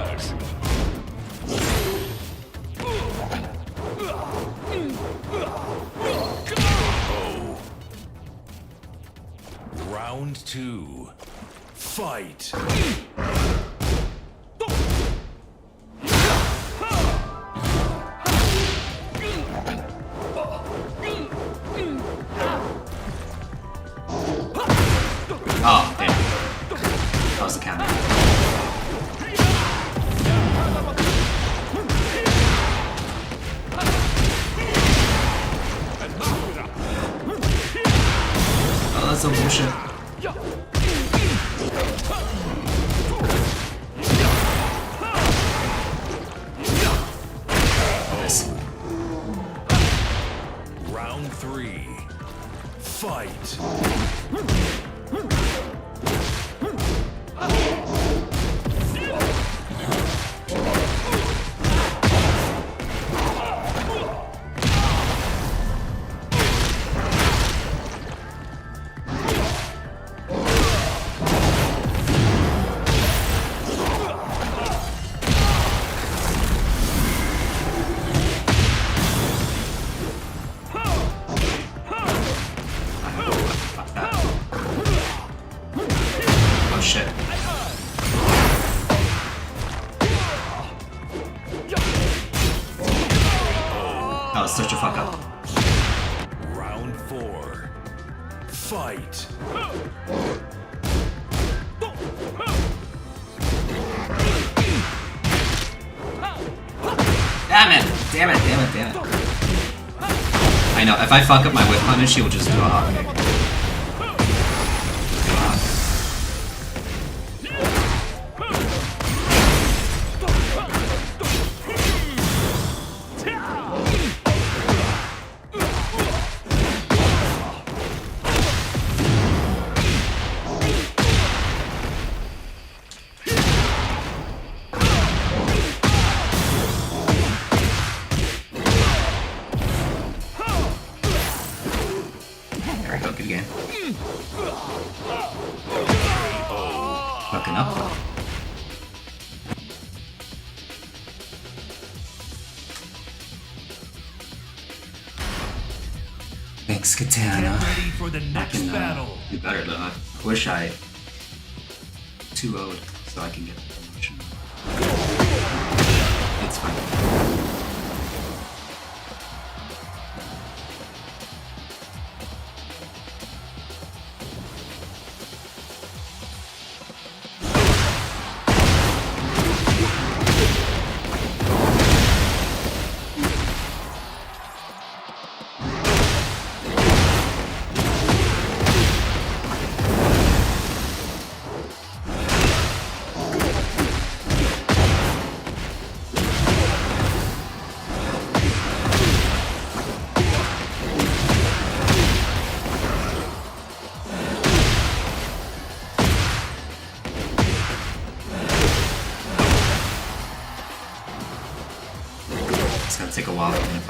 Round 2. Fight. Oh, damn. That was the counter. Oh, that's some bullshit. Nice. Round 3. Fight. Oh shit. That was such a fuck up. Round 4. Fight. Damn it! Damn it, damn it, damn it. I know, if I fuck up my whip punish, she will just do a hot kick. There we go, good game. Hooking up though. Thanks, Katana. Ready for the I next can battle. do better though. I wish I 2-0'd so I can get the promotion. It's fine.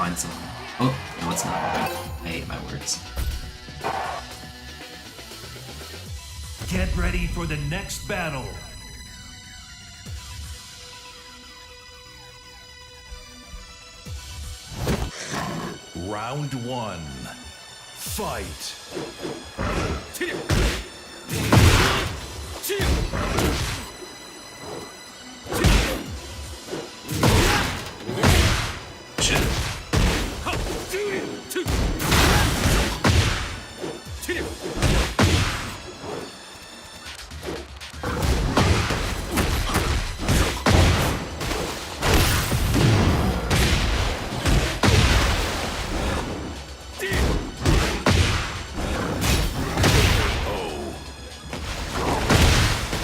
find some. Oh, no, it's not. I ate my words. Get ready for the next battle. Round 1. Fight. Shit.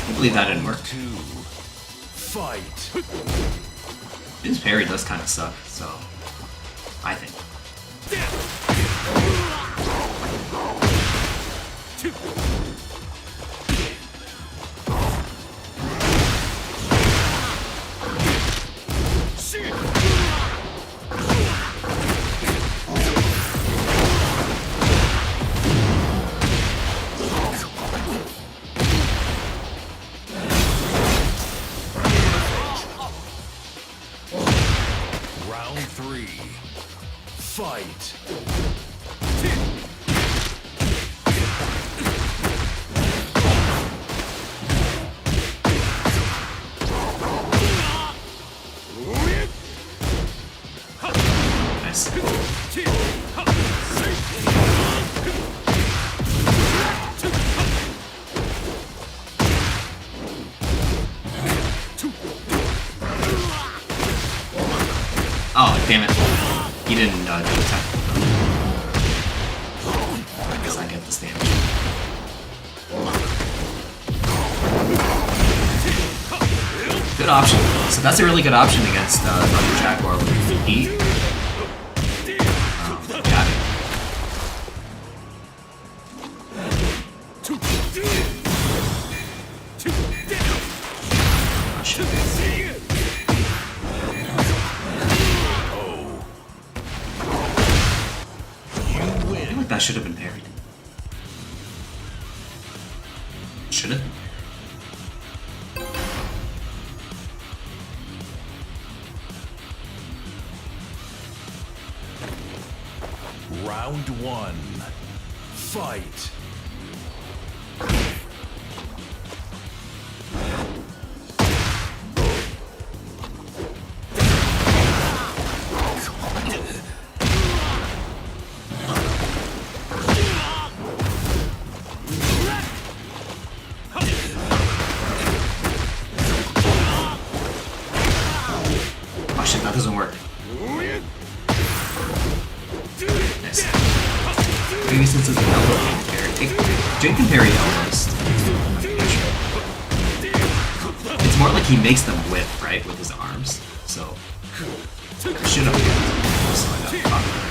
I believe that didn't work. 2. Fight. His parry does kind of suck, so I think. Round 3. Fight. Nice. Oh, damn it. He didn't do attack. I guess I get this damage. Good option. So that's a really good option against Thunder Jaguar with heat. Got it. Oh, shit. I feel like that should have been parried. Should it? Round 1. Fight. Oh shit, that doesn't work. Nice. Maybe since it's an elbow Jake can parry elbows. It's more like he makes them whip, right, with his arms. So I should have whipped. So I got caught there.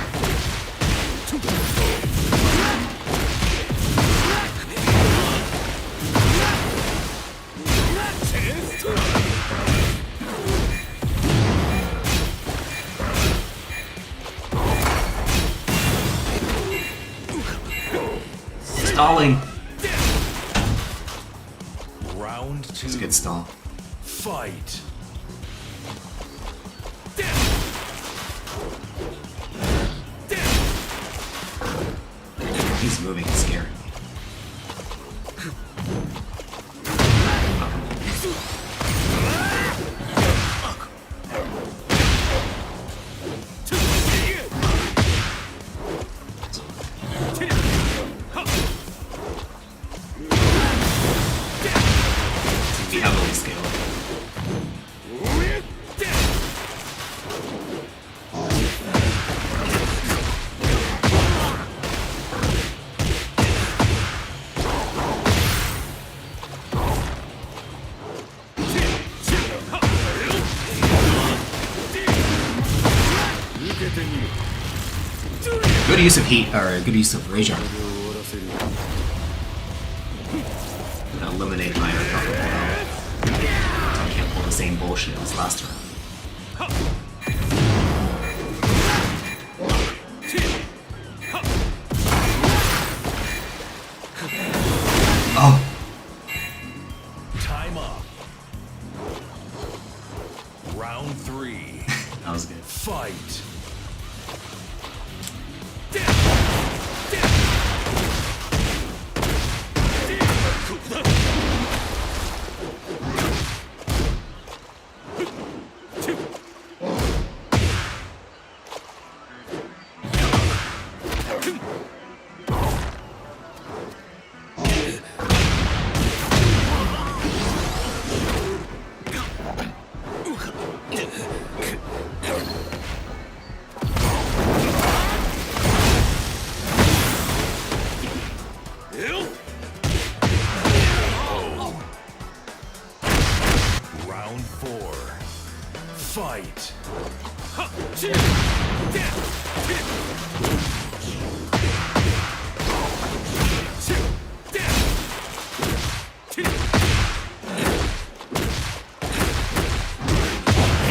Stalling. Round 2. It's a good stall. Fight. He's moving, it's scary. Be heavily scaled. Good use of heat, or good use of rage armor. Eliminate my recovery. I can't pull the same bullshit as last round.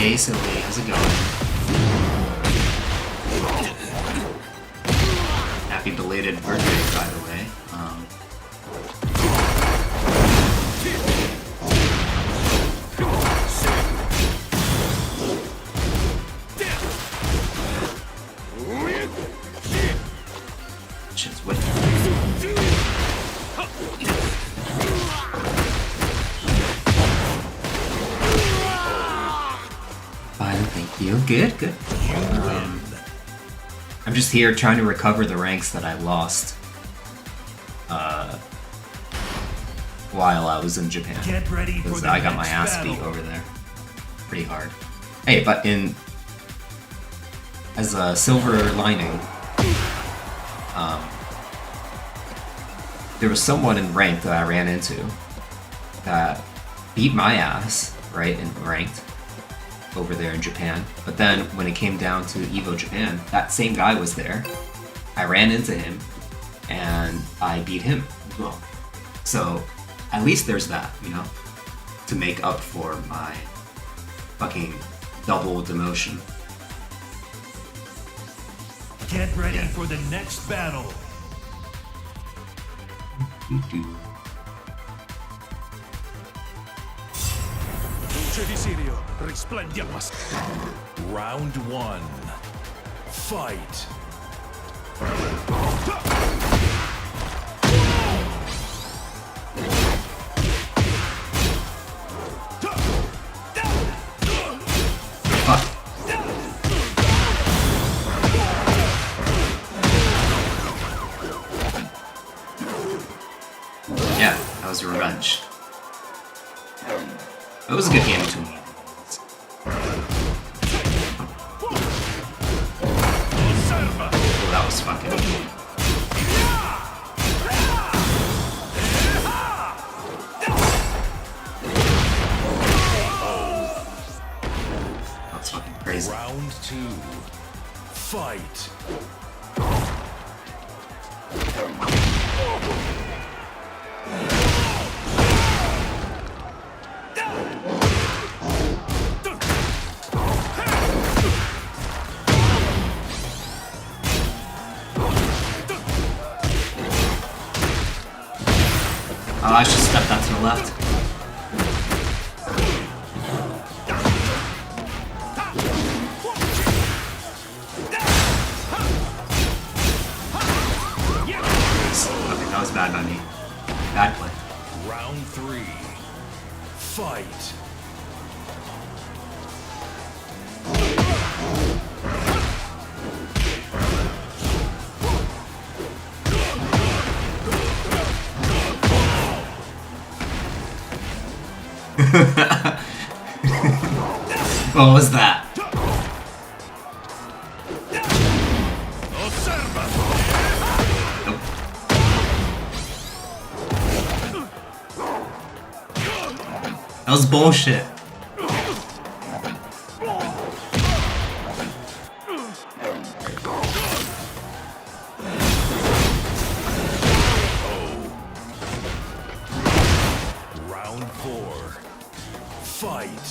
Hey, Silly, how's it going? Happy belated birthday, by the way. Shit's wicked. Fine, thank you. Good, good. I'm just here trying to recover the ranks that I lost while I was in Japan. Get ready for Because the I got my next ass beat battle. over there. Pretty hard. Hey, but as a silver lining, there was someone in ranked that I ran into that beat my ass, right, in ranked over there in Japan. But then when it came down to Evo Japan, that same guy was there. I ran into him and I beat him as well. So at least there's that, you know, to make up for my fucking double demotion. Get ready for the next battle. Luce di Sirio, risplendi a mas. Round 1. Fight. Fuck. Yeah, that was revenge. That was a good game between me. Oh, that was fucking. That's fucking crazy. Round 2. Fight. Oh, I should step that to the left. Okay, that was bad by me. Bad play. Round 3. Fight. What was that? Nope. That was bullshit. Round 4. Fight.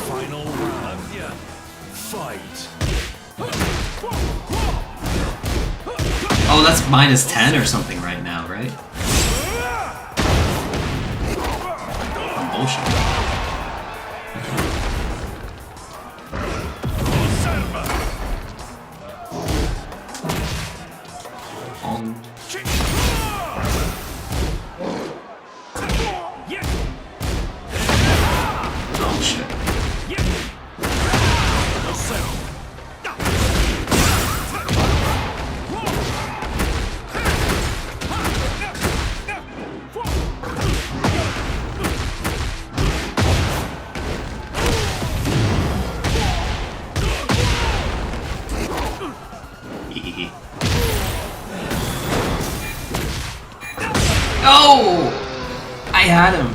Final round. Fight. Oh, that's -10 or something right now, right? Oh, bullshit. Oh, shit. No! I had him.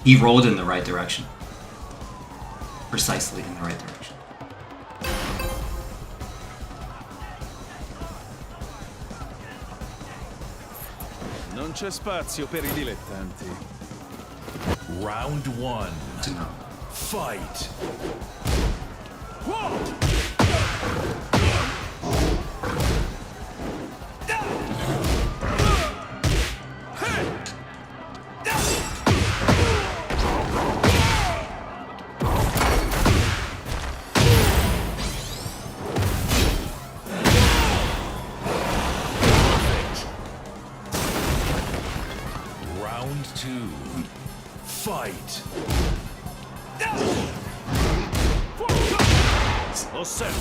He rolled in the right direction. Precisely in the right direction. Non c'è spazio per i dilettanti. Round 1. To know. Fight. Round 2. Fight. Osserva.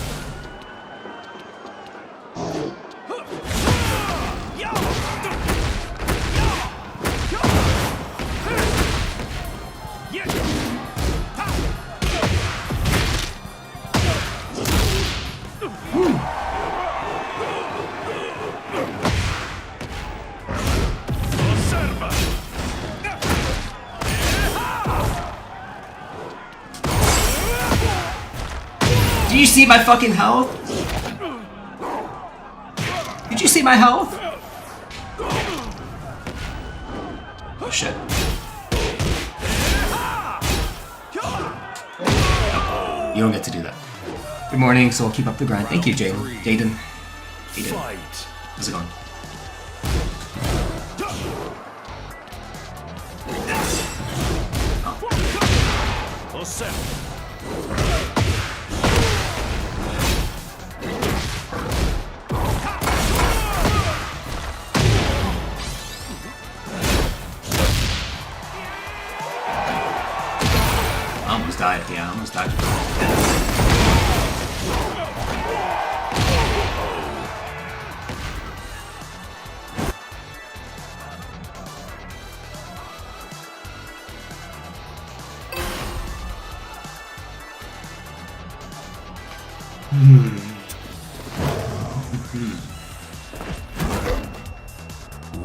Osserva. Do you see my fucking health? Did you see my health? Oh shit. You don't get to do that. Good morning, so I'll keep up the grind. Thank you, Jaden. Jaden. Fight. How's it going? Osserva. I almost died. Yeah, I almost died.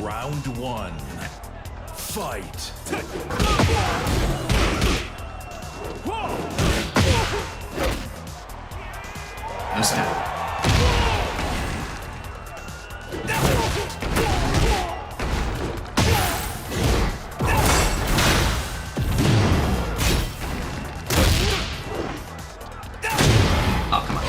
Round 1. Fight. No snap. Oh, come on.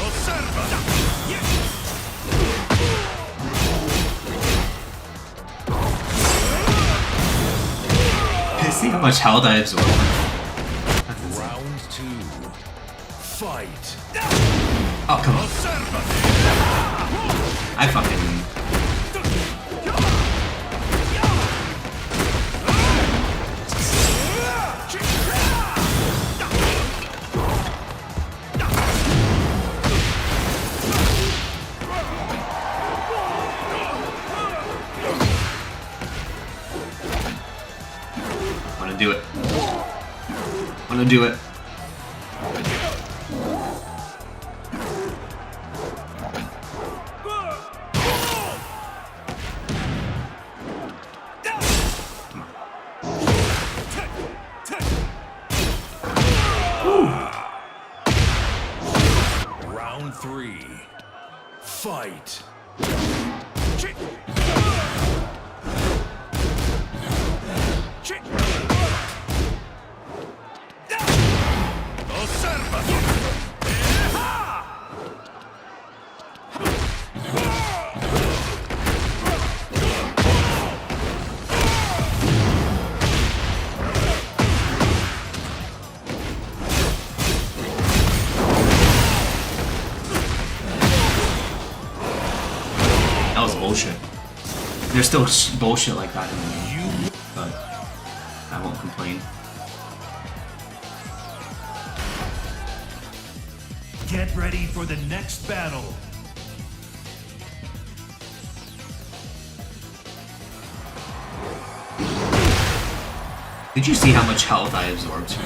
See how much health I absorb? Round 2. Fight. Oh, come on. I fucking... Wanna do it. Wanna do it. Round 3. Fight. That was bullshit. There's still bullshit like that in the game, but I won't complain. Get ready for the next battle. Did you see how much health I absorbed from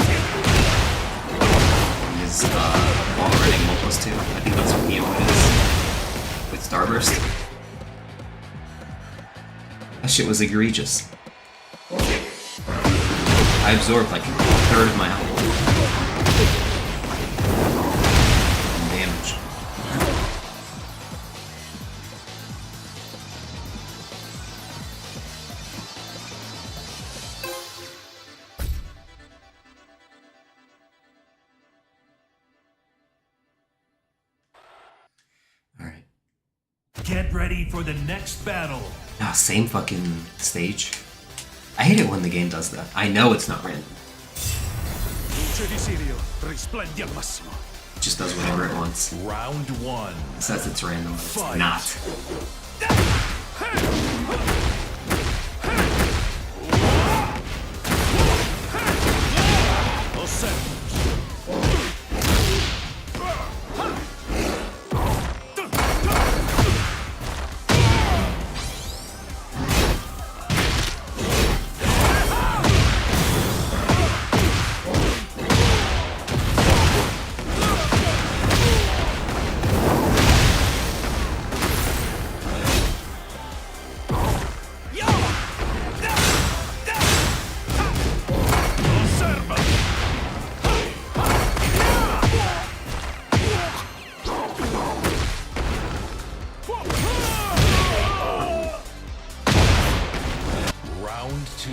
his wall running multiples too? I think that's what Neo is with Starburst. That shit was egregious. I absorbed like a third of my health. And damage. Alright. Get ready for the next battle. Ah, same fucking stage. I hate it when the game does that. I know it's not random. It just does whatever it wants. Round 1. It says it's random, but it's Fight. not. Round 2.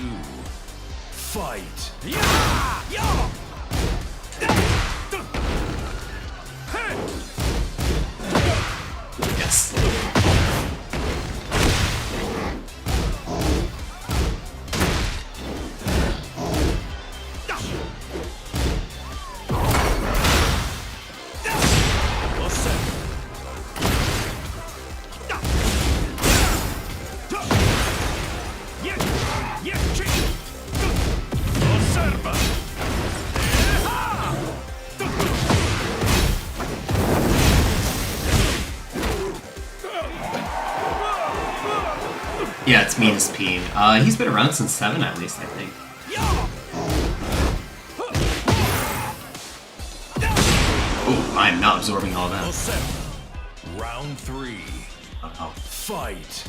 Fight. Yes. Yeah, it's mean as peeing. He's been around since 7 at least, I think. Oh, I'm not absorbing all that. Round 3. Uh-oh. Fight.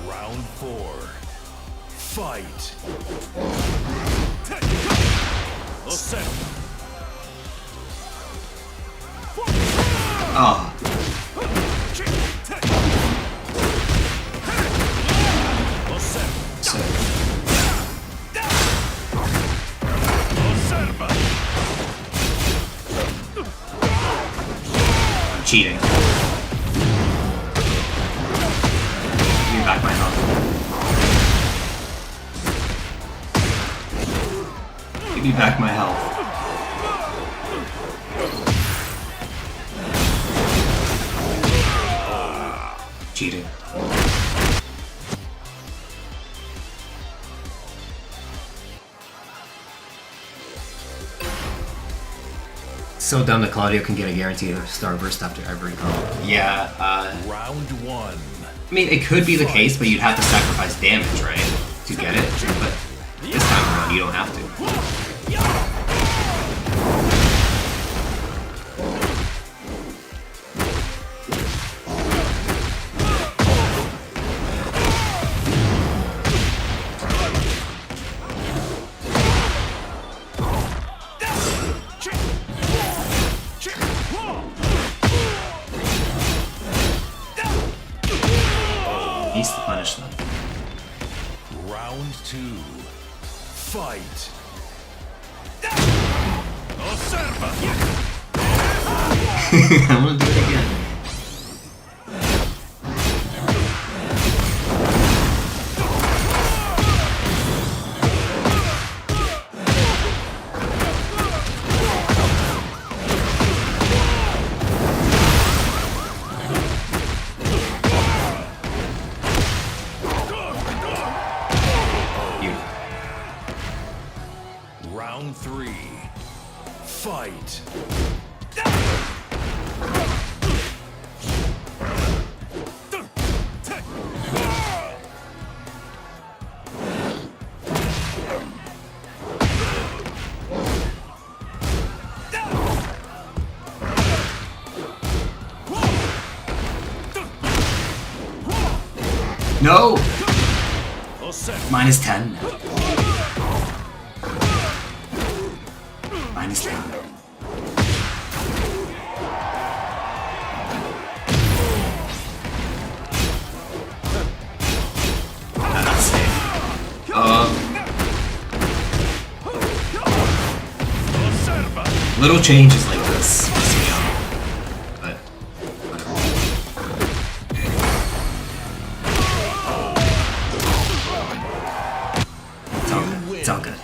Round 4. Fight. Oh. So, I'm cheating. Give me back my health. Give me back my health. Cheating. So dumb that Claudio can get a guaranteed starburst after every combo. Yeah, Round 1. I mean, it could be the case, but you'd have to sacrifice damage, right? To get it. But this time around, you don't have to. Needs to punish them. Round 2. Fight. I'm gonna do it again. Round 3. Fight. No! All set. Minus 10 now. Minus 10. That's safe. Little changes like this piss me off. But whatever. It's all good. It's all good.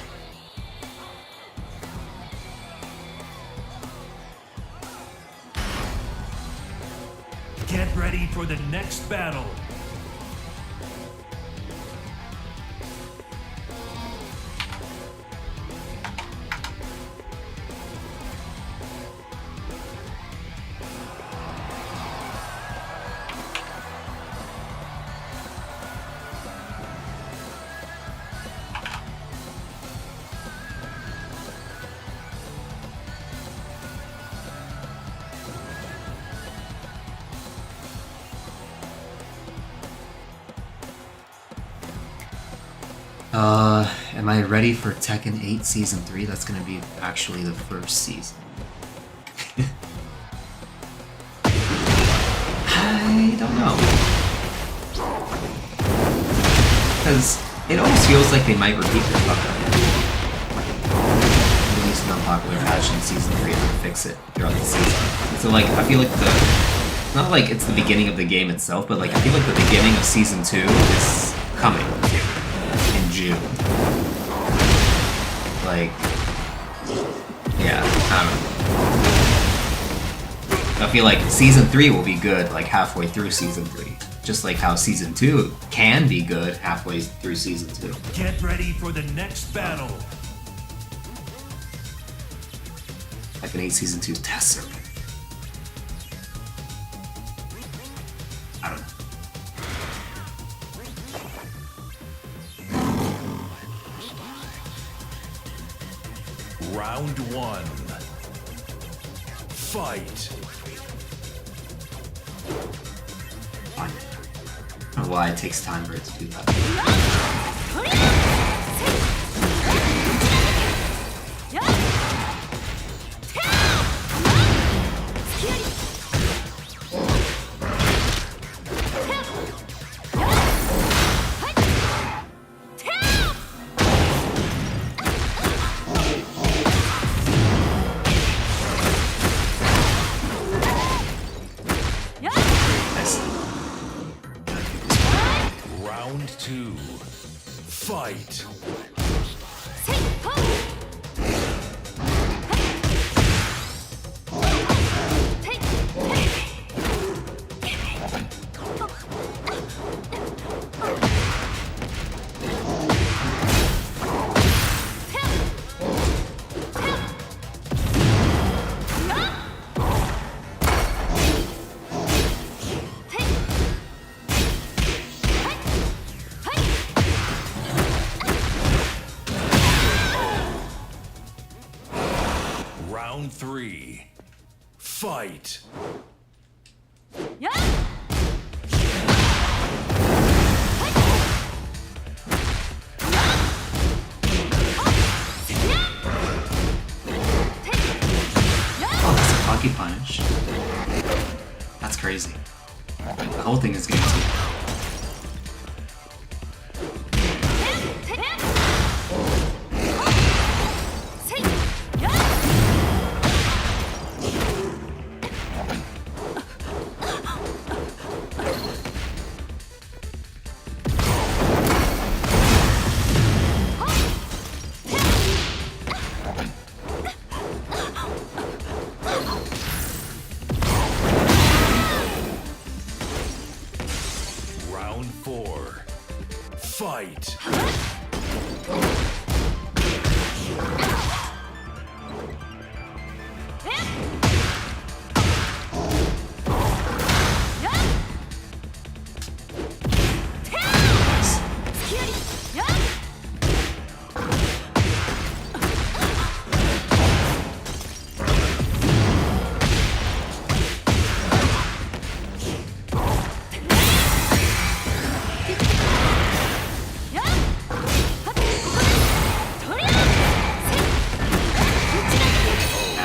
Get ready for the next battle. Am I ready for Tekken 8 Season 3? That's gonna be actually the first season. I don't know. Because it almost feels like they might repeat their fuck up. Release an unpopular patch in Season 3 and then fix it throughout the season. So like, I feel like not like it's the beginning of the game itself, but like I feel like the beginning of Season 2 is coming in June. Like, yeah, I don't know. I feel like Season 3 will be good like halfway through Season 3. Just like how Season 2 can be good halfway through Season 2. Get ready for the next battle. Tekken 8 Season 2's test circuit. I don't know. Round 1. Fight. I don't know why it takes time for it to do that. Round 2. Fight. Round 3. Fight. Oh, that's a funky punch. That's crazy. The whole thing is game 2. Round 4. Fight.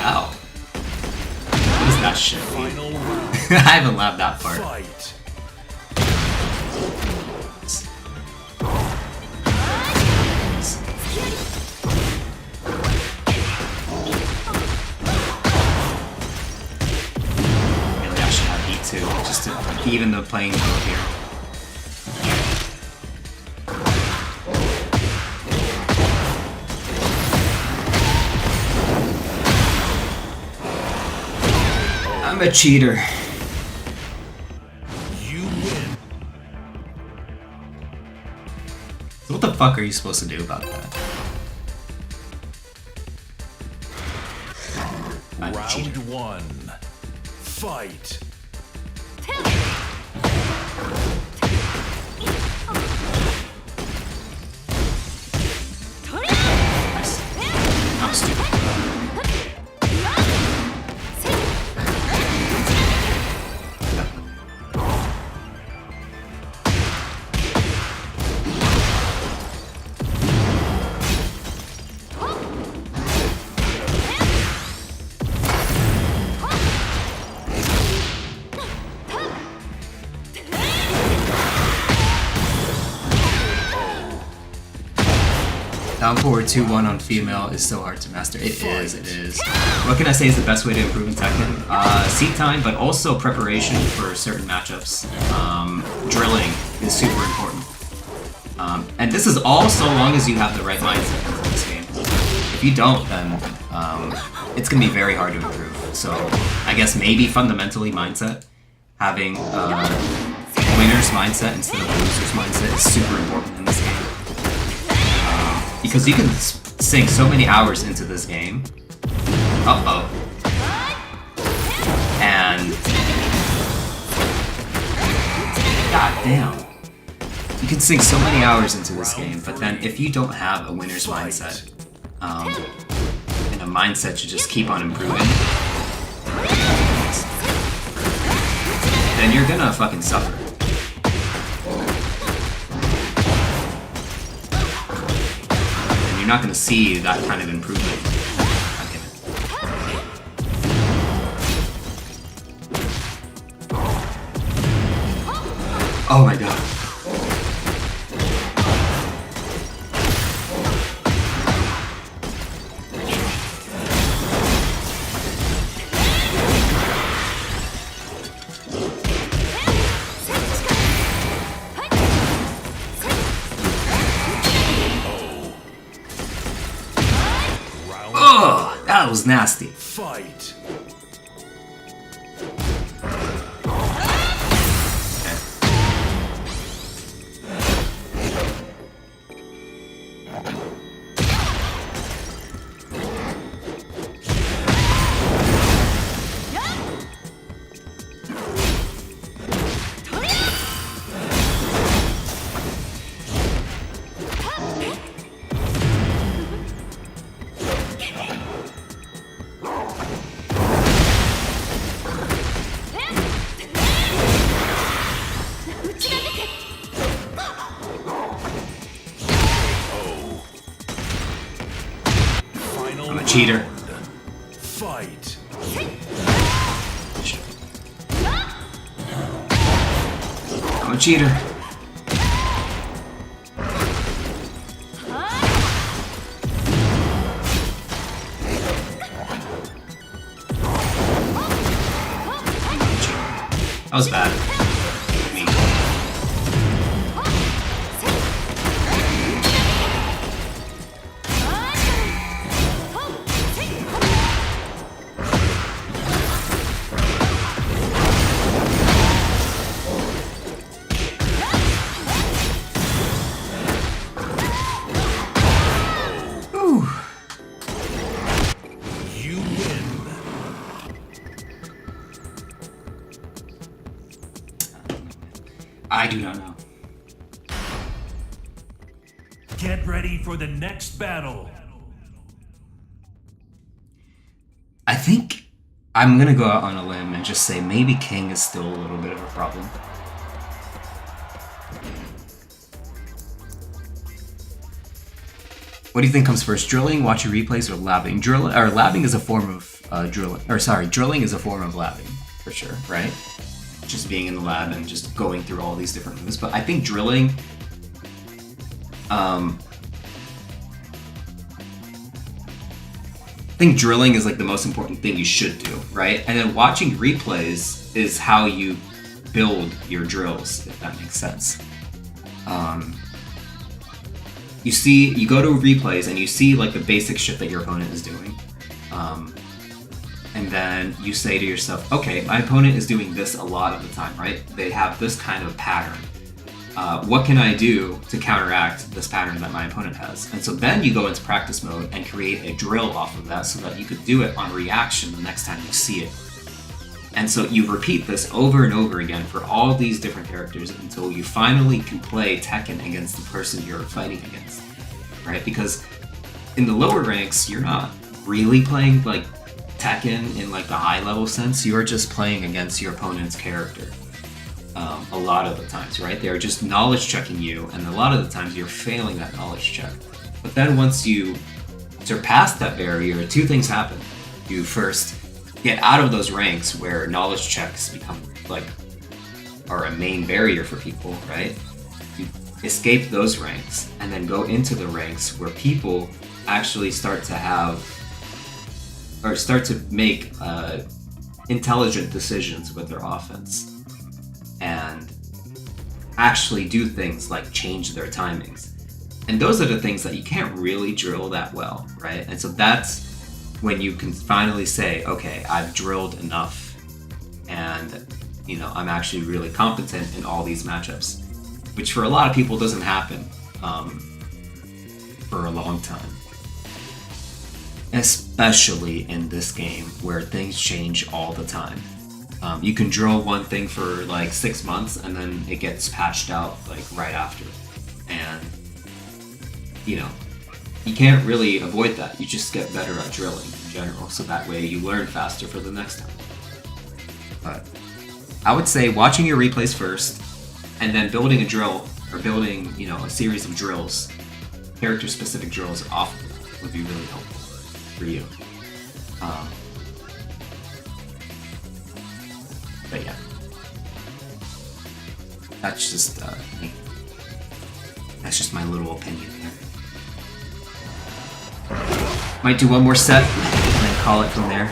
Ow. What is that shit? Final round. I haven't labbed that part. Fight. Really, I should have heat too, just to even the playing field here. I'm a cheater. You win. So what the fuck are you supposed to do about that? I'm a cheater. Round one. Fight. Nice. That was stupid. Down forward 2-1 on female is so hard to master. It is. What can I say is the best way to improve in Tekken? Seat time, but also preparation for certain matchups. Drilling is super important. And this is all so long as you have the right mindset into this game. If you don't, then it's going to be very hard to improve. So I guess maybe fundamentally mindset. Having a winner's mindset instead of a loser's mindset is super important in this game. Because you can sink so many hours into this game. Uh-oh. And... God damn. You can sink so many hours into this game, but then if you don't have a winner's mindset, and a mindset to just keep on improving, then you're gonna fucking suffer. You're not going to see that kind of improvement. Oh my god. Oh, that was nasty. Fight. I'm a cheater. Fight. I'm a cheater. That was bad. I mean, You win. do not know. Get ready for the next battle. I think I'm gonna go out on a limb and just say maybe King is still a little bit of a problem. What do you think comes first, drilling, watching replays, or labbing? Labbing is a form of drilling. Or sorry, drilling is a form of labbing for sure, right? Just being in the lab and just going through all these different moves. But I think drilling, is like the most important thing you should do, right? And then watching replays is how you build your drills, if that makes sense. You go to replays and you see like the basic shit that your opponent is doing. And then you say to yourself, okay, my opponent is doing this a lot of the time, right? They have this kind of pattern. What can I do to counteract this pattern that my opponent has? And so then you go into practice mode and create a drill off of that so that you could do it on reaction the next time you see it. And so you repeat this over and over again for all these different characters until you finally can play Tekken against the person you're fighting against, right? Because in the lower ranks, you're not really playing like Tekken in like the high level sense. You're just playing against your opponent's character. A lot of the times, right? They're just knowledge checking you, and a lot of the times you're failing that knowledge check. But then once you surpass that barrier, two things happen. You first get out of those ranks where knowledge checks become like are a main barrier for people, right? You escape those ranks and then go into the ranks where people actually start to make intelligent decisions with their offense and actually do things like change their timings. And those are the things that you can't really drill that well, right? And so that's when you can finally say, okay, I've drilled enough and, you know, I'm actually really competent in all these matchups, which for a lot of people doesn't happen for a long time. Especially in this game where things change all the time. You can drill one thing for like 6 months and then it gets patched out like right after. And, you know, you can't really avoid that. You just get better at drilling in general, so that way you learn faster for the next time. But I would say watching your replays first, and then building a drill, or building, you know, a series of drills, character-specific drills off of that would be really helpful for you. But yeah, that's just me. That's just my little opinion there. Might do one more set and then call it from there.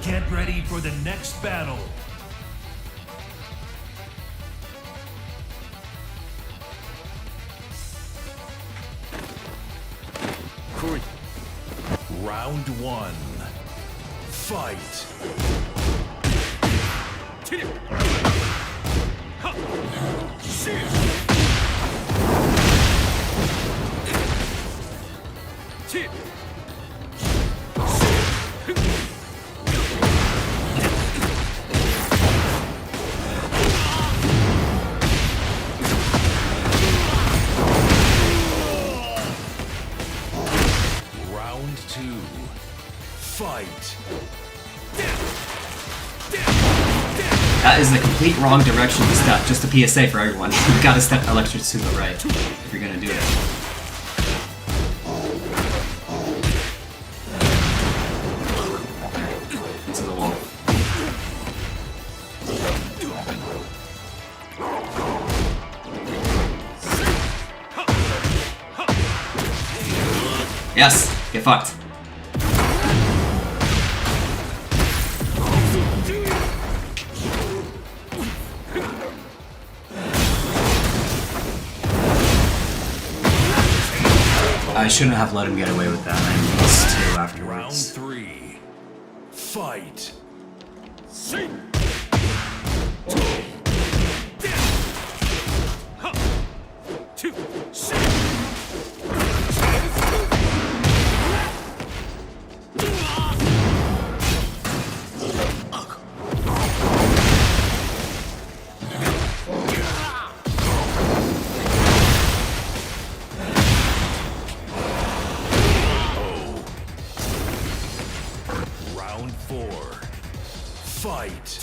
Get ready for the next battle. Round one. Fight. Round two. Fight. That is the complete wrong direction to step. Just a PSA for everyone. You gotta step electric to the right if you're gonna do it. Into the wall. Yes! Get fucked. I shouldn't have let him get away with that. I missed too Round afterwards. three. Fight. Round 4. Fight.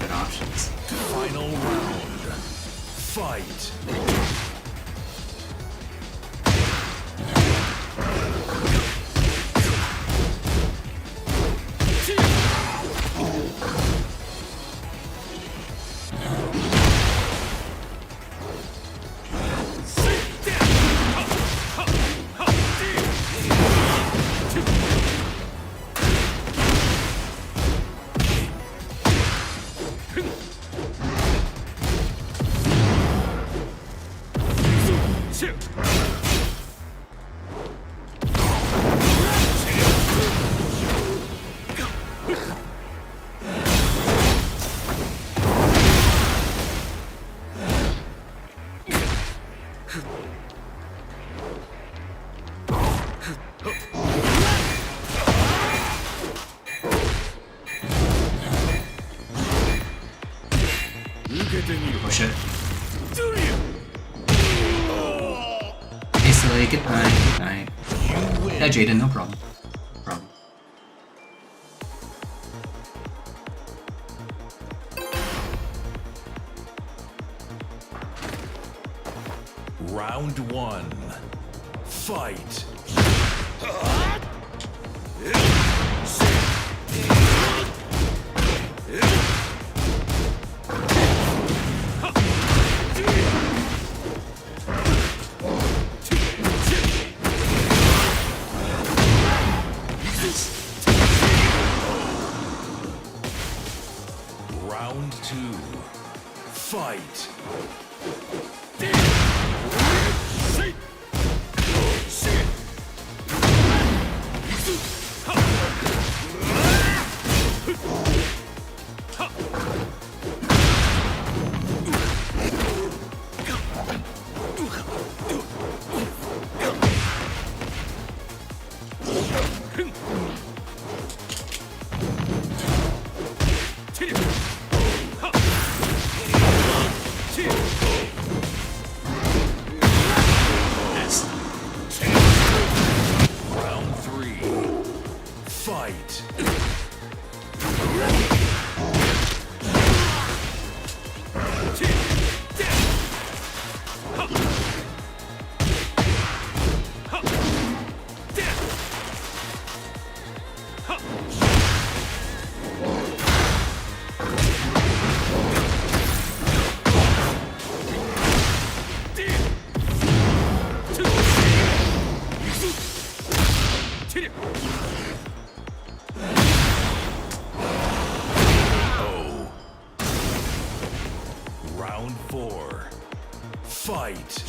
Good options. Final round. Fight. Push it. Hey, Silly, good night. Good night. Yeah, Jaden, no problem. No problem. Round 1. Fight. Round 2. Fight. Nice. Round 3. Fight. Round 4. Fight.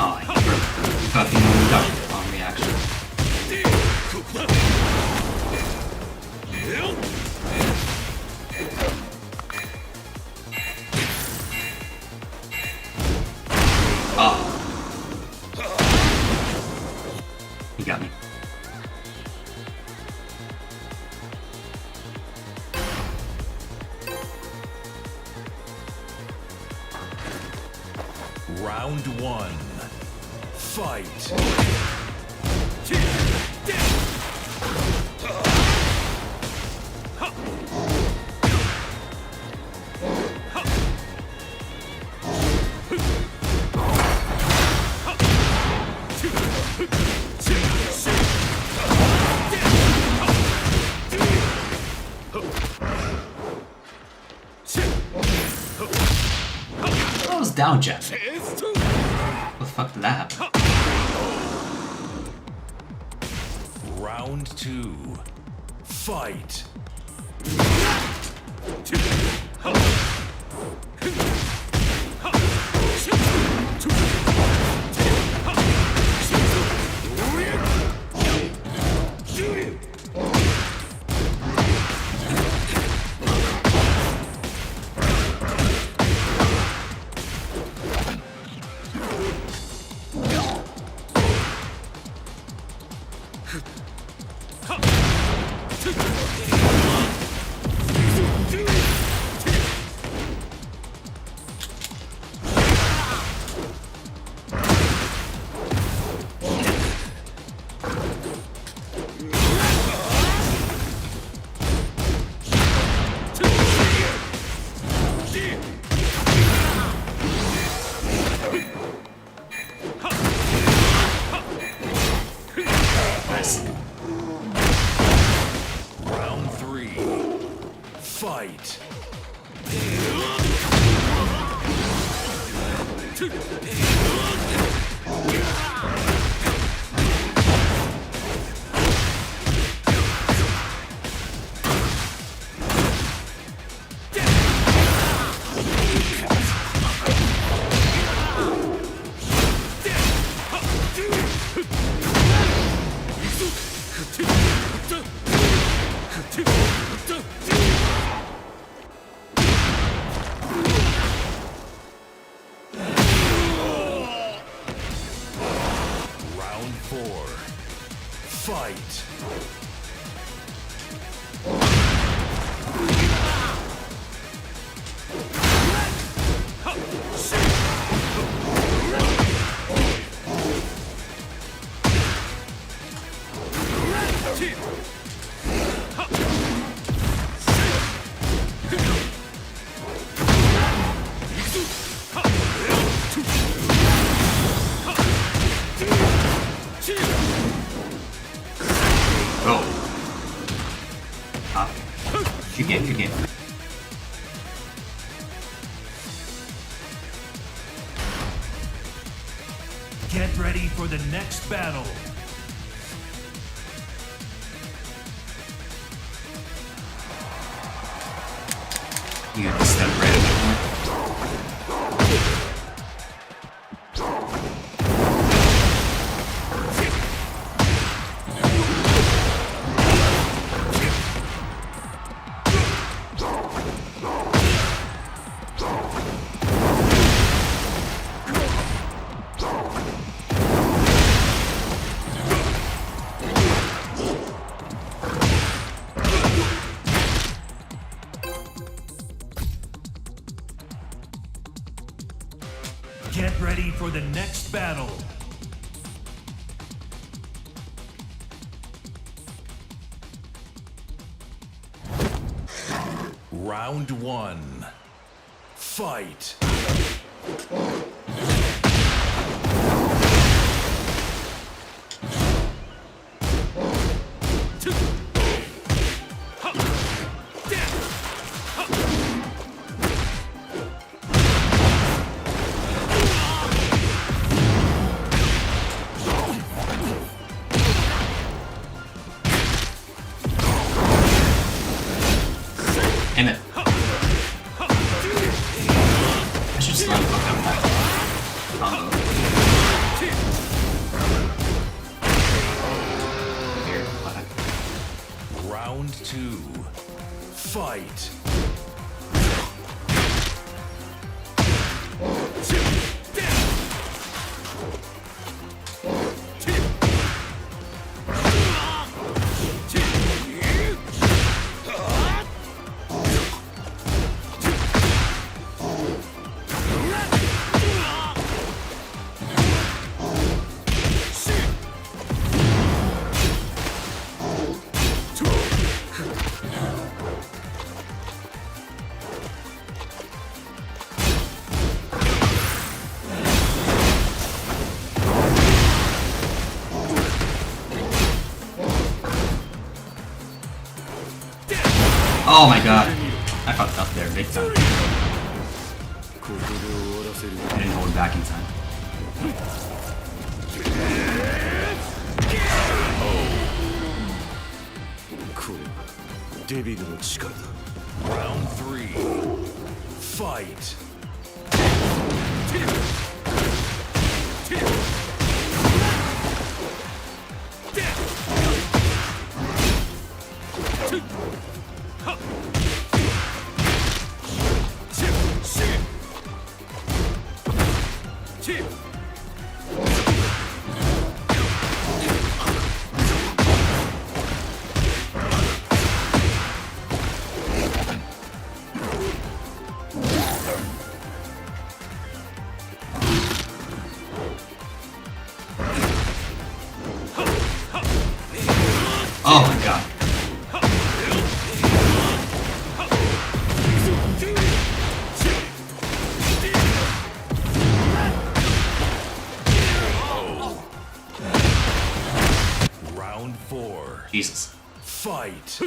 Oh, you fucking ducked on reaction. Oh. You got me. Round 1. Fight. down, Jeff. What the fuck did that happen? Round 2. Fight. Nice. Round 3. Fight. Round 4. Fight. Go. Up. Good game, good game. Get ready for the next battle. You got to step right a bit more. Get ready for the next battle. Round 1. Fight. Damn it. I should just let him fuck up that combo. Here, what the heck? Round 2. Fight. Oh my god. I fucked up there big time. back in time. Round 3. Fight. Oh my god. Round 4. Jesus. Fight.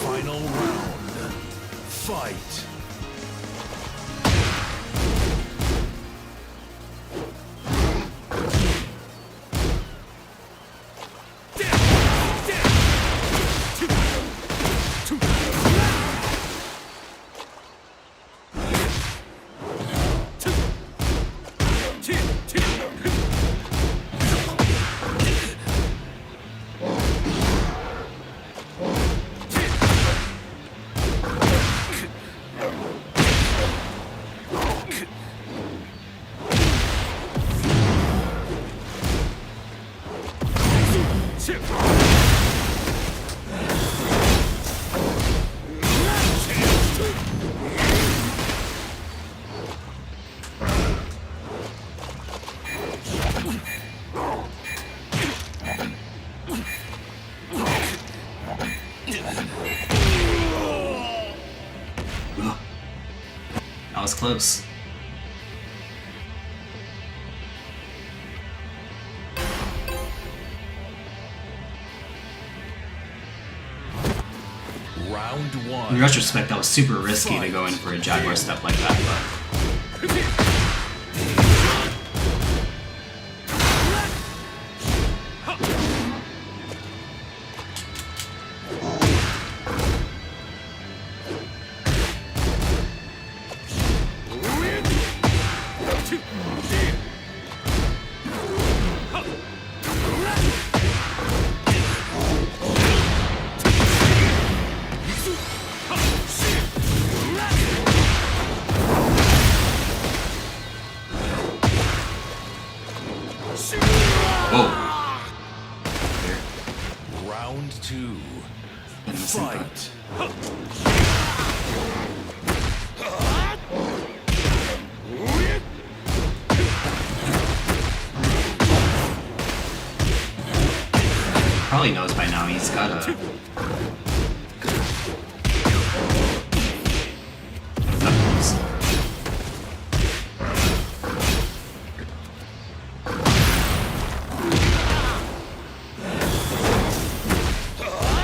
Final round. Fight. That was close. Round 1. In retrospect, that was super risky to go in for a Jaguar step like that, but whoa. Round 2. And the same time. Fight. Probably knows by now he's got a.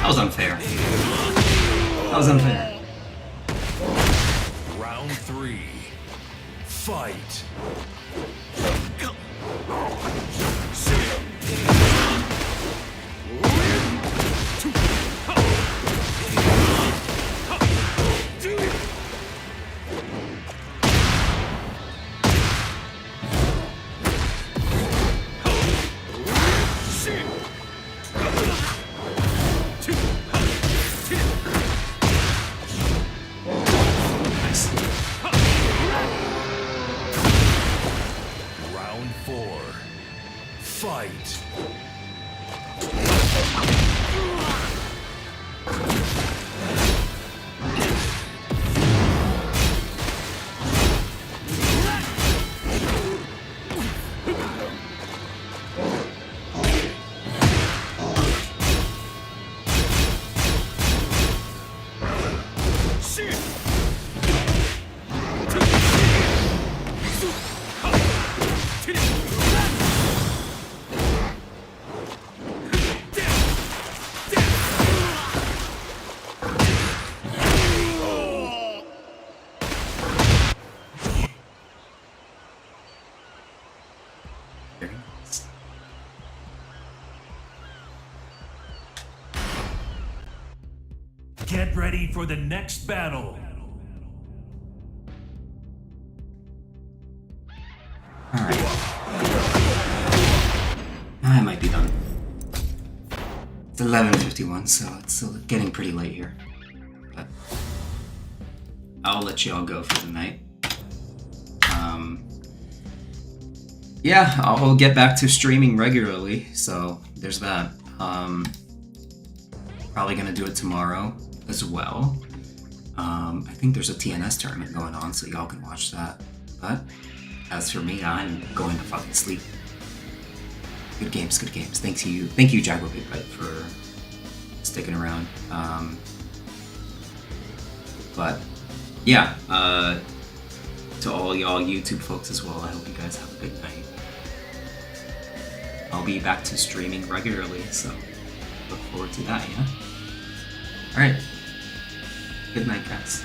That was unfair. That was unfair. Round 3. Fight. Fight. Very nice. Get ready for the next battle. Alright. I might be done. It's 11:51, so it's still getting pretty late here. But I'll let y'all go for the night. Yeah, I'll get back to streaming regularly, so there's that. Probably gonna do it tomorrow as well. I think there's a TNS tournament going on, so y'all can watch that. But as for me, I'm going to fucking sleep. Good games, good games. Thank you, Jaguar Big Bite, for sticking around. But yeah, to all y'all YouTube folks as well, I hope you guys have a good night. I'll be back to streaming regularly, so look forward to that, yeah? Alright. Good night, guys.